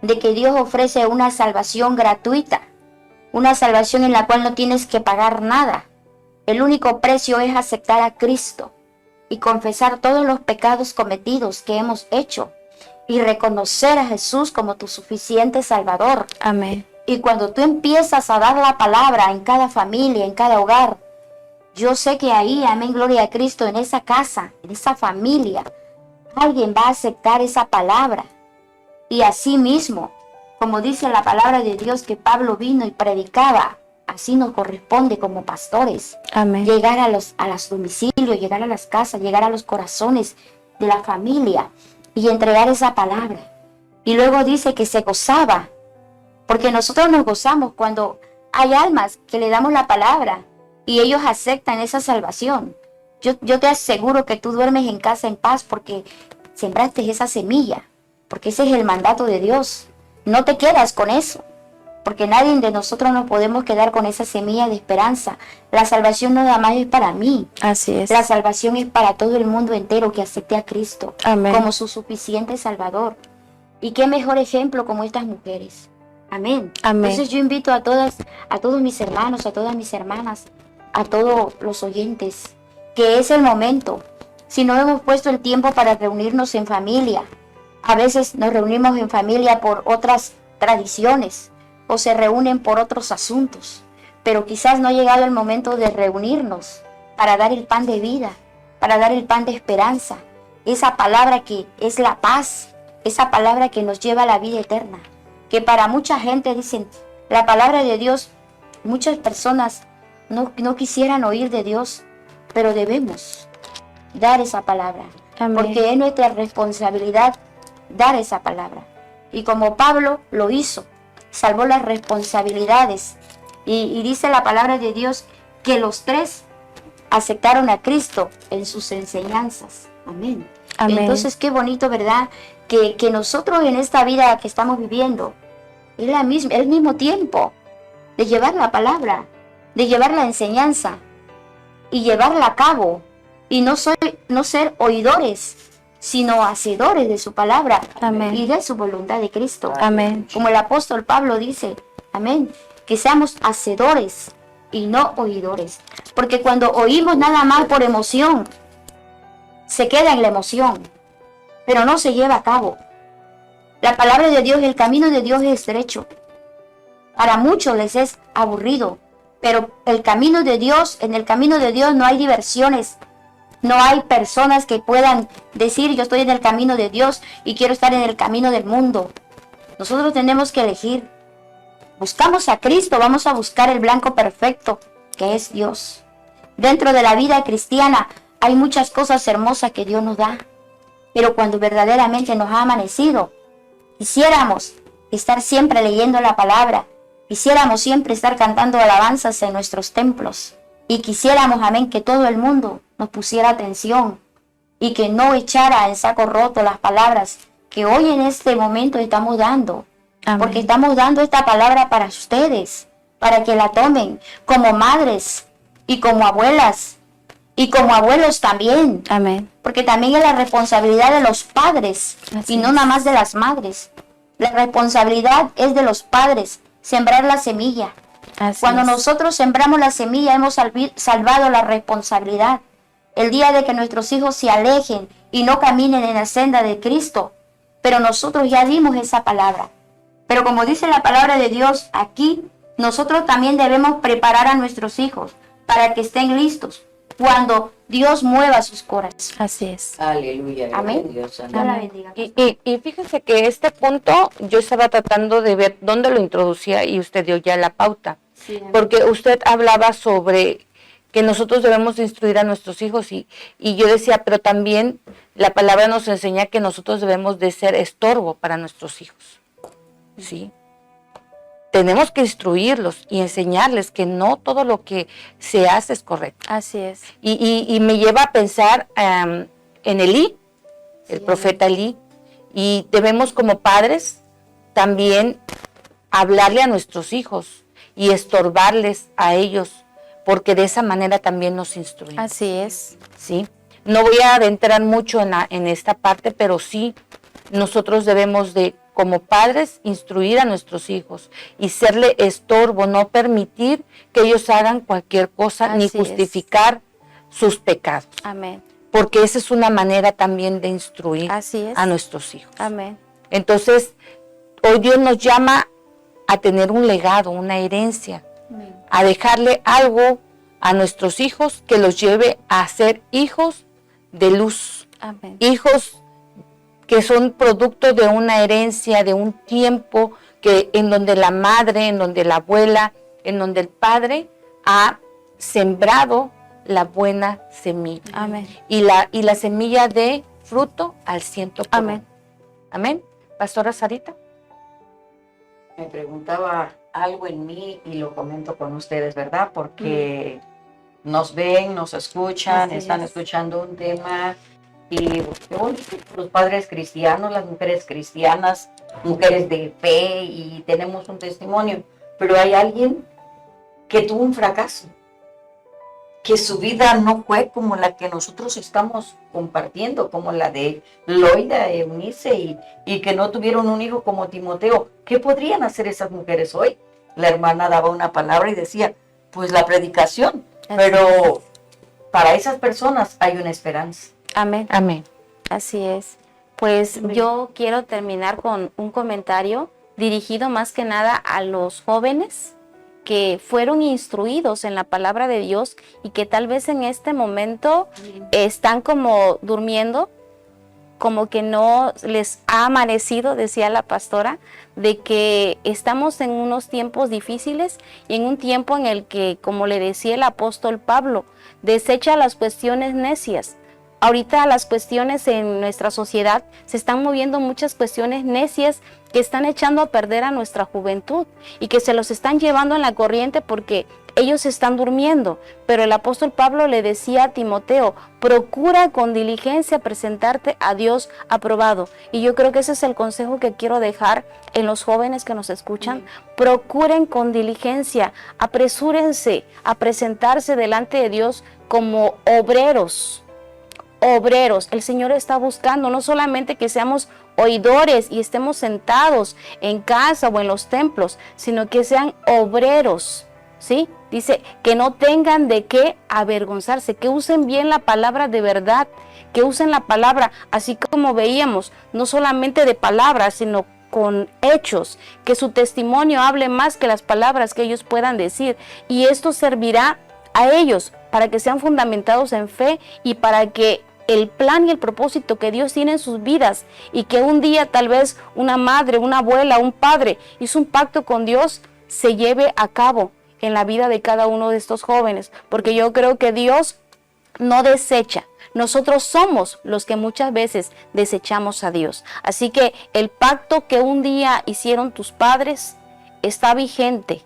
de que Dios ofrece una salvación gratuita, una salvación en la cual no tienes que pagar nada. El único precio es aceptar a Cristo y confesar todos los pecados cometidos que hemos hecho y reconocer a Jesús como tu suficiente Salvador. Amén. Y cuando tú empiezas a dar la palabra en cada familia, en cada hogar, yo sé que ahí, amén, gloria a Cristo, en esa casa, en esa familia, alguien va a aceptar esa palabra. Y así mismo, como dice la palabra de Dios que Pablo vino y predicaba, así nos corresponde como pastores. Amén. Llegar a los domicilios, llegar a las casas, llegar a los corazones de la familia y entregar esa palabra. Y luego dice que se gozaba, porque nosotros nos gozamos cuando hay almas que le damos la palabra y ellos aceptan esa salvación. Yo te aseguro que tú duermes en casa en paz porque sembraste esa semilla, porque ese es el mandato de Dios. No te quedas con eso, porque nadie de nosotros nos podemos quedar con esa semilla de esperanza. La salvación no nada más es para mí. Así es. La salvación es para todo el mundo entero que acepte a Cristo Amén. como su suficiente Salvador. Y qué mejor ejemplo como estas mujeres. Amén. Amén. Entonces yo invito a todos mis hermanos, a todas mis hermanas, a todos los oyentes, que es el momento. Si no hemos puesto el tiempo para reunirnos en familia, a veces nos reunimos en familia por otras tradiciones o se reúnen por otros asuntos, pero quizás no ha llegado el momento de reunirnos para dar el pan de vida, para dar el pan de esperanza, esa palabra que es la paz, esa palabra que nos lleva a la vida eterna, que para mucha gente dicen, la palabra de Dios, muchas personas no quisieran oír de Dios, pero debemos dar esa palabra, Amén. porque es nuestra responsabilidad dar esa palabra. Y como Pablo lo hizo, salvó las responsabilidades. Y dice la palabra de Dios que los tres aceptaron a Cristo en sus enseñanzas. Amén. Amén. Entonces qué bonito, ¿verdad? Que nosotros en esta vida que estamos viviendo, es el mismo tiempo de llevar la palabra, de llevar la enseñanza y llevarla a cabo. Y no ser oidores, sino hacedores de su palabra. Amén. Y de su voluntad de Cristo. Amén. Como el apóstol Pablo dice, amén, que seamos hacedores y no oidores. Porque cuando oímos nada más por emoción, se queda en la emoción, pero no se lleva a cabo. La palabra de Dios, el camino de Dios es estrecho. Para muchos les es aburrido, pero en el camino de Dios no hay diversiones. No hay personas que puedan decir, yo estoy en el camino de Dios y quiero estar en el camino del mundo. Nosotros tenemos que elegir. Buscamos a Cristo, vamos a buscar el blanco perfecto, que es Dios. Dentro de la vida cristiana hay muchas cosas hermosas que Dios nos da. Pero cuando verdaderamente nos ha amanecido, quisiéramos estar siempre leyendo la palabra. Quisiéramos siempre estar cantando alabanzas en nuestros templos. Y quisiéramos, amén, que todo el mundo nos pusiera atención y que no echara en saco roto las palabras que hoy en este momento estamos dando. Amén. Porque estamos dando esta palabra para ustedes, para que la tomen como madres y como abuelas y como abuelos también. Amén. Porque también es la responsabilidad de los padres y no nada más de las madres. La responsabilidad es de los padres, sembrar la semilla. Así Cuando es. nosotros sembramos la semilla, hemos salvado la responsabilidad. el día de que nuestros hijos se alejen y no caminen en la senda de Cristo. Pero nosotros ya dimos esa palabra. Pero como dice la palabra de Dios aquí, nosotros también debemos preparar a nuestros hijos para que estén listos cuando Dios mueva sus corazones. Así es. Aleluya. Amén. Dios, amén. Dios la bendiga. Y fíjense que este punto yo estaba tratando de ver dónde lo introducía y usted dio ya la pauta. Sí, amén. Porque usted hablaba sobre que nosotros debemos de instruir a nuestros hijos y yo decía, pero también la palabra nos enseña que nosotros debemos de ser estorbo para nuestros hijos. ¿Sí? Tenemos que instruirlos y enseñarles que no todo lo que se hace es correcto. Así es. Y me lleva a pensar en Elí, el profeta Elí, y debemos como padres también hablarle a nuestros hijos y estorbarles a ellos, porque de esa manera también nos instruimos. Así es. ¿Sí? No voy a adentrar mucho en esta parte, pero sí nosotros debemos de, como padres, instruir a nuestros hijos y serle estorbo, no permitir que ellos hagan cualquier cosa Así ni es. justificar sus pecados, Amén. porque esa es una manera también de instruir Así es. a nuestros hijos. Amén. Entonces, hoy Dios nos llama a tener un legado, una herencia, a dejarle algo a nuestros hijos que los lleve a ser hijos de luz, Amén. hijos que son producto de una herencia, de un tiempo que en donde la madre, en donde la abuela, en donde el padre ha sembrado la buena semilla. Amén. Y la semilla de fruto al 100%. Amén. Amén. Pastora Sarita. Me preguntaba algo en mí y lo comento con ustedes, ¿verdad? Porque nos ven, nos escuchan, Así están es. escuchando un tema y hoy los padres cristianos, las mujeres cristianas, mujeres de fe y tenemos un testimonio, pero hay alguien que tuvo un fracaso, que su vida no fue como la que nosotros estamos compartiendo, como la de Loida, Eunice, y que no tuvieron un hijo como Timoteo. ¿Qué podrían hacer esas mujeres hoy? La hermana daba una palabra y decía, pues la predicación, pero para esas personas hay una esperanza. Amén. Amén. Así es. Pues yo quiero terminar con un comentario dirigido más que nada a los jóvenes que fueron instruidos en la palabra de Dios y que tal vez en este momento están como durmiendo, como que no les ha amanecido, decía la pastora, de que estamos en unos tiempos difíciles y en un tiempo en el que, como le decía el apóstol Pablo, desecha las cuestiones necias. Ahorita las cuestiones en nuestra sociedad se están moviendo muchas cuestiones necias que están echando a perder a nuestra juventud y que se los están llevando en la corriente porque ellos están durmiendo. Pero el apóstol Pablo le decía a Timoteo, procura con diligencia presentarte a Dios aprobado. Y yo creo que ese es el consejo que quiero dejar en los jóvenes que nos escuchan. Procuren con diligencia, apresúrense a presentarse delante de Dios como obreros. Obreros, el Señor está buscando no solamente que seamos oidores y estemos sentados en casa o en los templos, sino que sean obreros, ¿sí? Dice que no tengan de qué avergonzarse, que usen bien la palabra de verdad, que usen la palabra, así como veíamos, no solamente de palabras, sino con hechos, que su testimonio hable más que las palabras que ellos puedan decir, y esto servirá a ellos para que sean fundamentados en fe y para que el plan y el propósito que Dios tiene en sus vidas y que un día tal vez una madre, una abuela, un padre hizo un pacto con Dios, se lleve a cabo en la vida de cada uno de estos jóvenes, porque yo creo que Dios no desecha. Nosotros somos los que muchas veces desechamos a Dios. Así que el pacto que un día hicieron tus padres está vigente.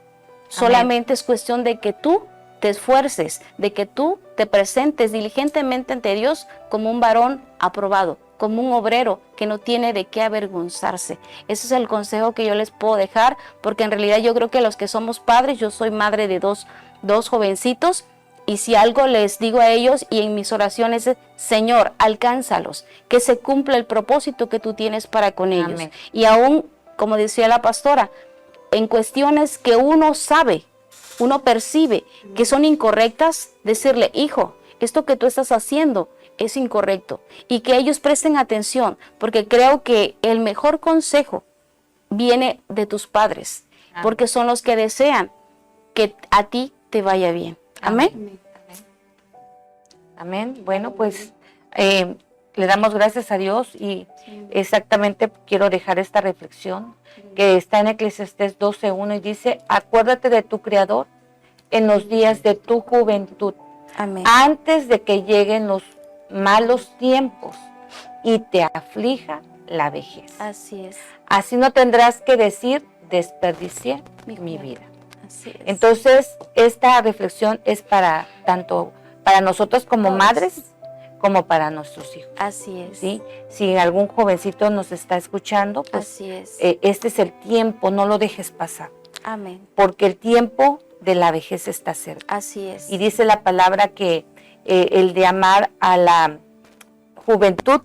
Solamente es cuestión de que tú te esfuerces, de que tú te presentes diligentemente ante Dios como un varón aprobado, como un obrero que no tiene de qué avergonzarse. Ese es el consejo que yo les puedo dejar, porque en realidad yo creo que los que somos padres, yo soy madre de dos jovencitos, y si algo les digo a ellos y en mis oraciones es, Señor, alcánzalos, que se cumpla el propósito que tú tienes para con ellos. Amén. Y aún, como decía la pastora, en cuestiones que uno sabe, uno percibe que son incorrectas, decirle, hijo, esto que tú estás haciendo es incorrecto. Y que ellos presten atención, porque creo que el mejor consejo viene de tus padres, porque son los que desean que a ti te vaya bien. Amén. Amén. Bueno, pues le damos gracias a Dios y exactamente quiero dejar esta reflexión que está en Eclesiastés 12:1 y dice: acuérdate de tu Creador en los días de tu juventud, Amén. antes de que lleguen los malos tiempos y te aflija la vejez. Así es. Así no tendrás que decir: desperdicié mi vida. Así es. Entonces, esta reflexión es para tanto para nosotros como madres como para nuestros hijos. Así es. ¿Sí? Si algún jovencito nos está escuchando, pues Así es. Este es el tiempo, no lo dejes pasar, Amén. porque el tiempo de la vejez está cerca. Así es. Y dice la palabra que el de amar a la juventud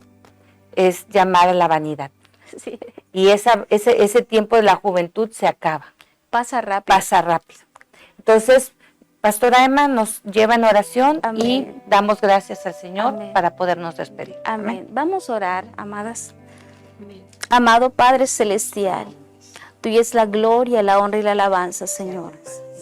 es llamar a la vanidad. Sí. Y ese tiempo de la juventud se acaba. Pasa rápido. Pasa rápido. Entonces, Pastora Emma nos lleva en oración. Amén. Y damos gracias al Señor. Amén. Para podernos despedir. Amén. Vamos a orar, amadas. Amado Padre Celestial, tuya es la gloria, la honra y la alabanza, Señor.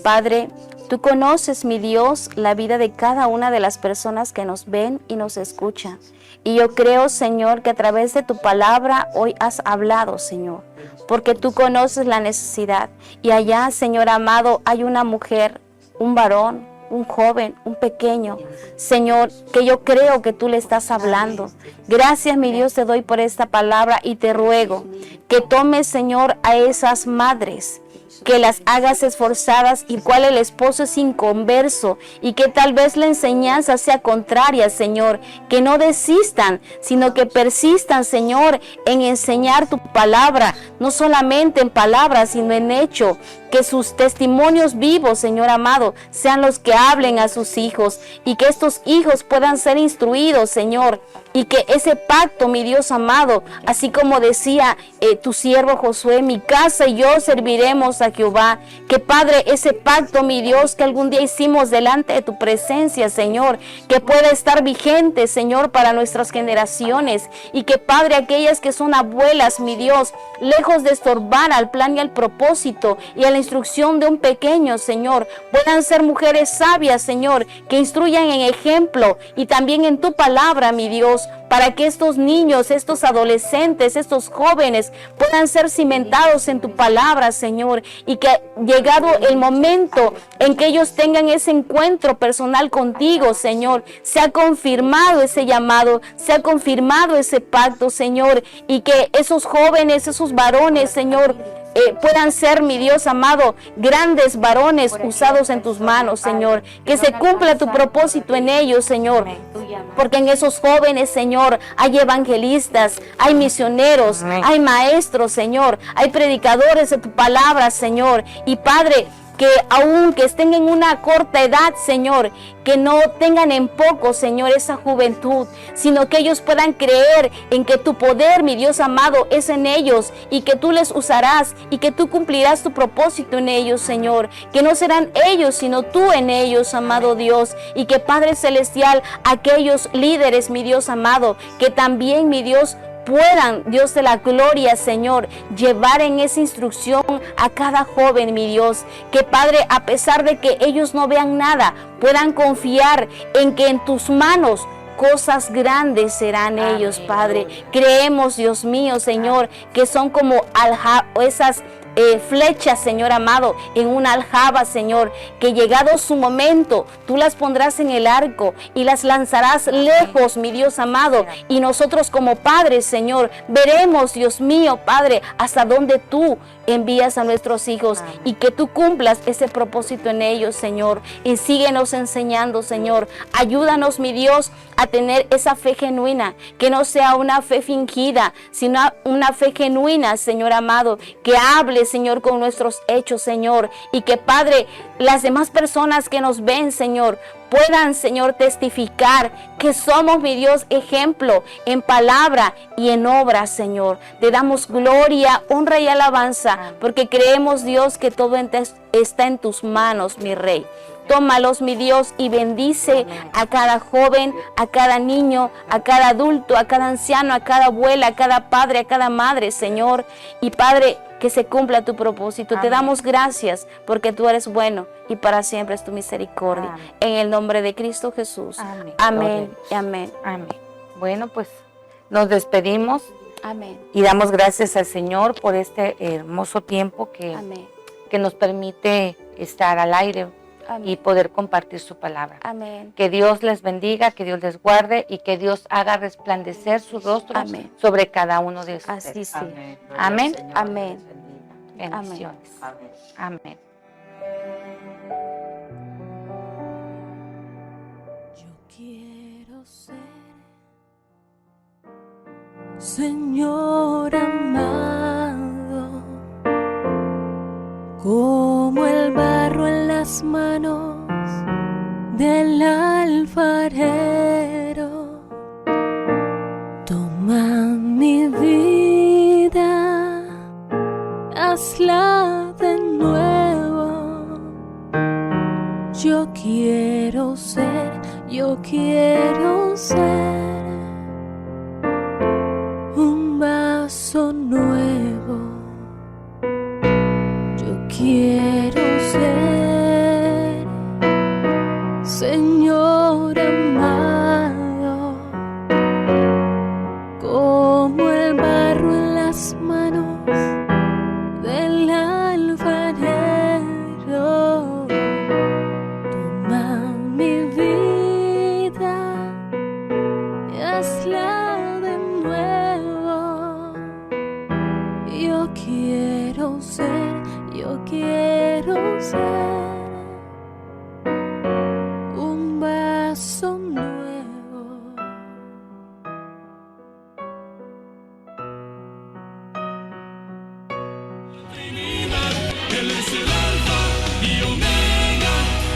Padre, tú conoces, mi Dios, la vida de cada una de las personas que nos ven y nos escuchan. Y yo creo, Señor, que a través de tu palabra hoy has hablado, Señor, porque tú conoces la necesidad. Y allá, Señor amado, hay una mujer, un varón, un joven, un pequeño, Señor, que yo creo que tú le estás hablando. Gracias, mi Dios, te doy por esta palabra y te ruego que tomes, Señor, a esas madres, que las hagas esforzadas y cual el esposo es inconverso y que tal vez la enseñanza sea contraria, Señor, que no desistan, sino que persistan, Señor, en enseñar tu palabra, no solamente en palabras, sino en hecho, que sus testimonios vivos, Señor amado, sean los que hablen a sus hijos y que estos hijos puedan ser instruidos, Señor, y que ese pacto, mi Dios amado, así como decía tu siervo Josué, mi casa y yo serviremos a Jehová, que Padre, ese pacto, mi Dios, que algún día hicimos delante de tu presencia, Señor, que pueda estar vigente, Señor, para nuestras generaciones, y que Padre, aquellas que son abuelas, mi Dios, lejos de estorbar al plan y al propósito y a la instrucción de un pequeño, Señor, puedan ser mujeres sabias, Señor, que instruyan en ejemplo y también en tu palabra, mi Dios, para que estos niños, estos adolescentes, estos jóvenes puedan ser cimentados en tu palabra, Señor, y que llegado el momento en que ellos tengan ese encuentro personal contigo, Señor, se ha confirmado ese llamado, se ha confirmado ese pacto, Señor, y que esos jóvenes, esos varones, Señor, puedan ser, mi Dios amado, grandes varones usados en tus manos, Señor, que se cumpla tu propósito en ellos, Señor, porque en esos jóvenes, Señor, hay evangelistas, hay misioneros, hay maestros, Señor, hay predicadores de tu palabra, Señor, y Padre, que aunque estén en una corta edad, Señor, que no tengan en poco, Señor, esa juventud, sino que ellos puedan creer en que tu poder, mi Dios amado, es en ellos y que tú les usarás y que tú cumplirás tu propósito en ellos, Señor, que no serán ellos, sino tú en ellos, amado Dios, y que Padre Celestial, aquellos líderes, mi Dios amado, que también, mi Dios, puedan, Dios de la gloria, Señor, llevar en esa instrucción a cada joven, mi Dios, que Padre, a pesar de que ellos no vean nada, puedan confiar en que en tus manos cosas grandes serán ellos, Padre. Creemos, Dios mío, Señor, que son como esas flechas, Señor amado, en una aljaba, Señor, que llegado su momento, tú las pondrás en el arco y las lanzarás lejos, mi Dios amado, y nosotros como padres, Señor, veremos, Dios mío, Padre, hasta dónde tú envías a nuestros hijos y que tú cumplas ese propósito en ellos, Señor, y síguenos enseñando, Señor. Ayúdanos, mi Dios, a tener esa fe genuina, que no sea una fe fingida, sino una fe genuina, Señor amado, que hable, Señor, con nuestros hechos, Señor, y que, Padre, las demás personas que nos ven, Señor, puedan, Señor, testificar que somos, mi Dios, ejemplo en palabra y en obra, Señor. Te damos gloria, honra y alabanza, porque creemos, Dios, que todo está en tus manos, mi Rey. Tómalos, mi Dios, y bendice a cada joven, a cada niño, a cada adulto, a cada anciano, a cada abuela, a cada padre, a cada madre, Señor. Y Padre, que se cumpla tu propósito. Amén. Te damos gracias porque tú eres bueno y para siempre es tu misericordia. Amén. En el nombre de Cristo Jesús. Amén. Amén. Amén. Amén. Bueno, pues nos despedimos. Amén. Y damos gracias al Señor por este hermoso tiempo que nos permite estar al aire. Amén. Y poder compartir su palabra. Amén. Que Dios les bendiga, que Dios les guarde y que Dios haga resplandecer su rostro sobre cada uno de ustedes. Así sí. Amén. Amén. Bendiciones. Amén. Yo quiero ser, Señor amado, como el barro en las manos del alfarero. Toma mi vida, hazla de nuevo. Yo quiero ser un vaso nuevo. Yo quiero ser, Señor amado, como el barro en las manos del alfarero. Toma mi vida y hazla de nuevo. Yo quiero ser un vaso nuevo.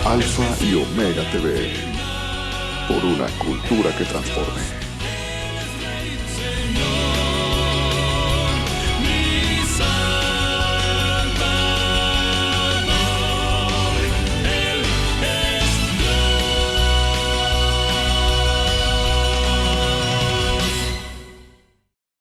Alfa y Omega TV, por una cultura que transforme.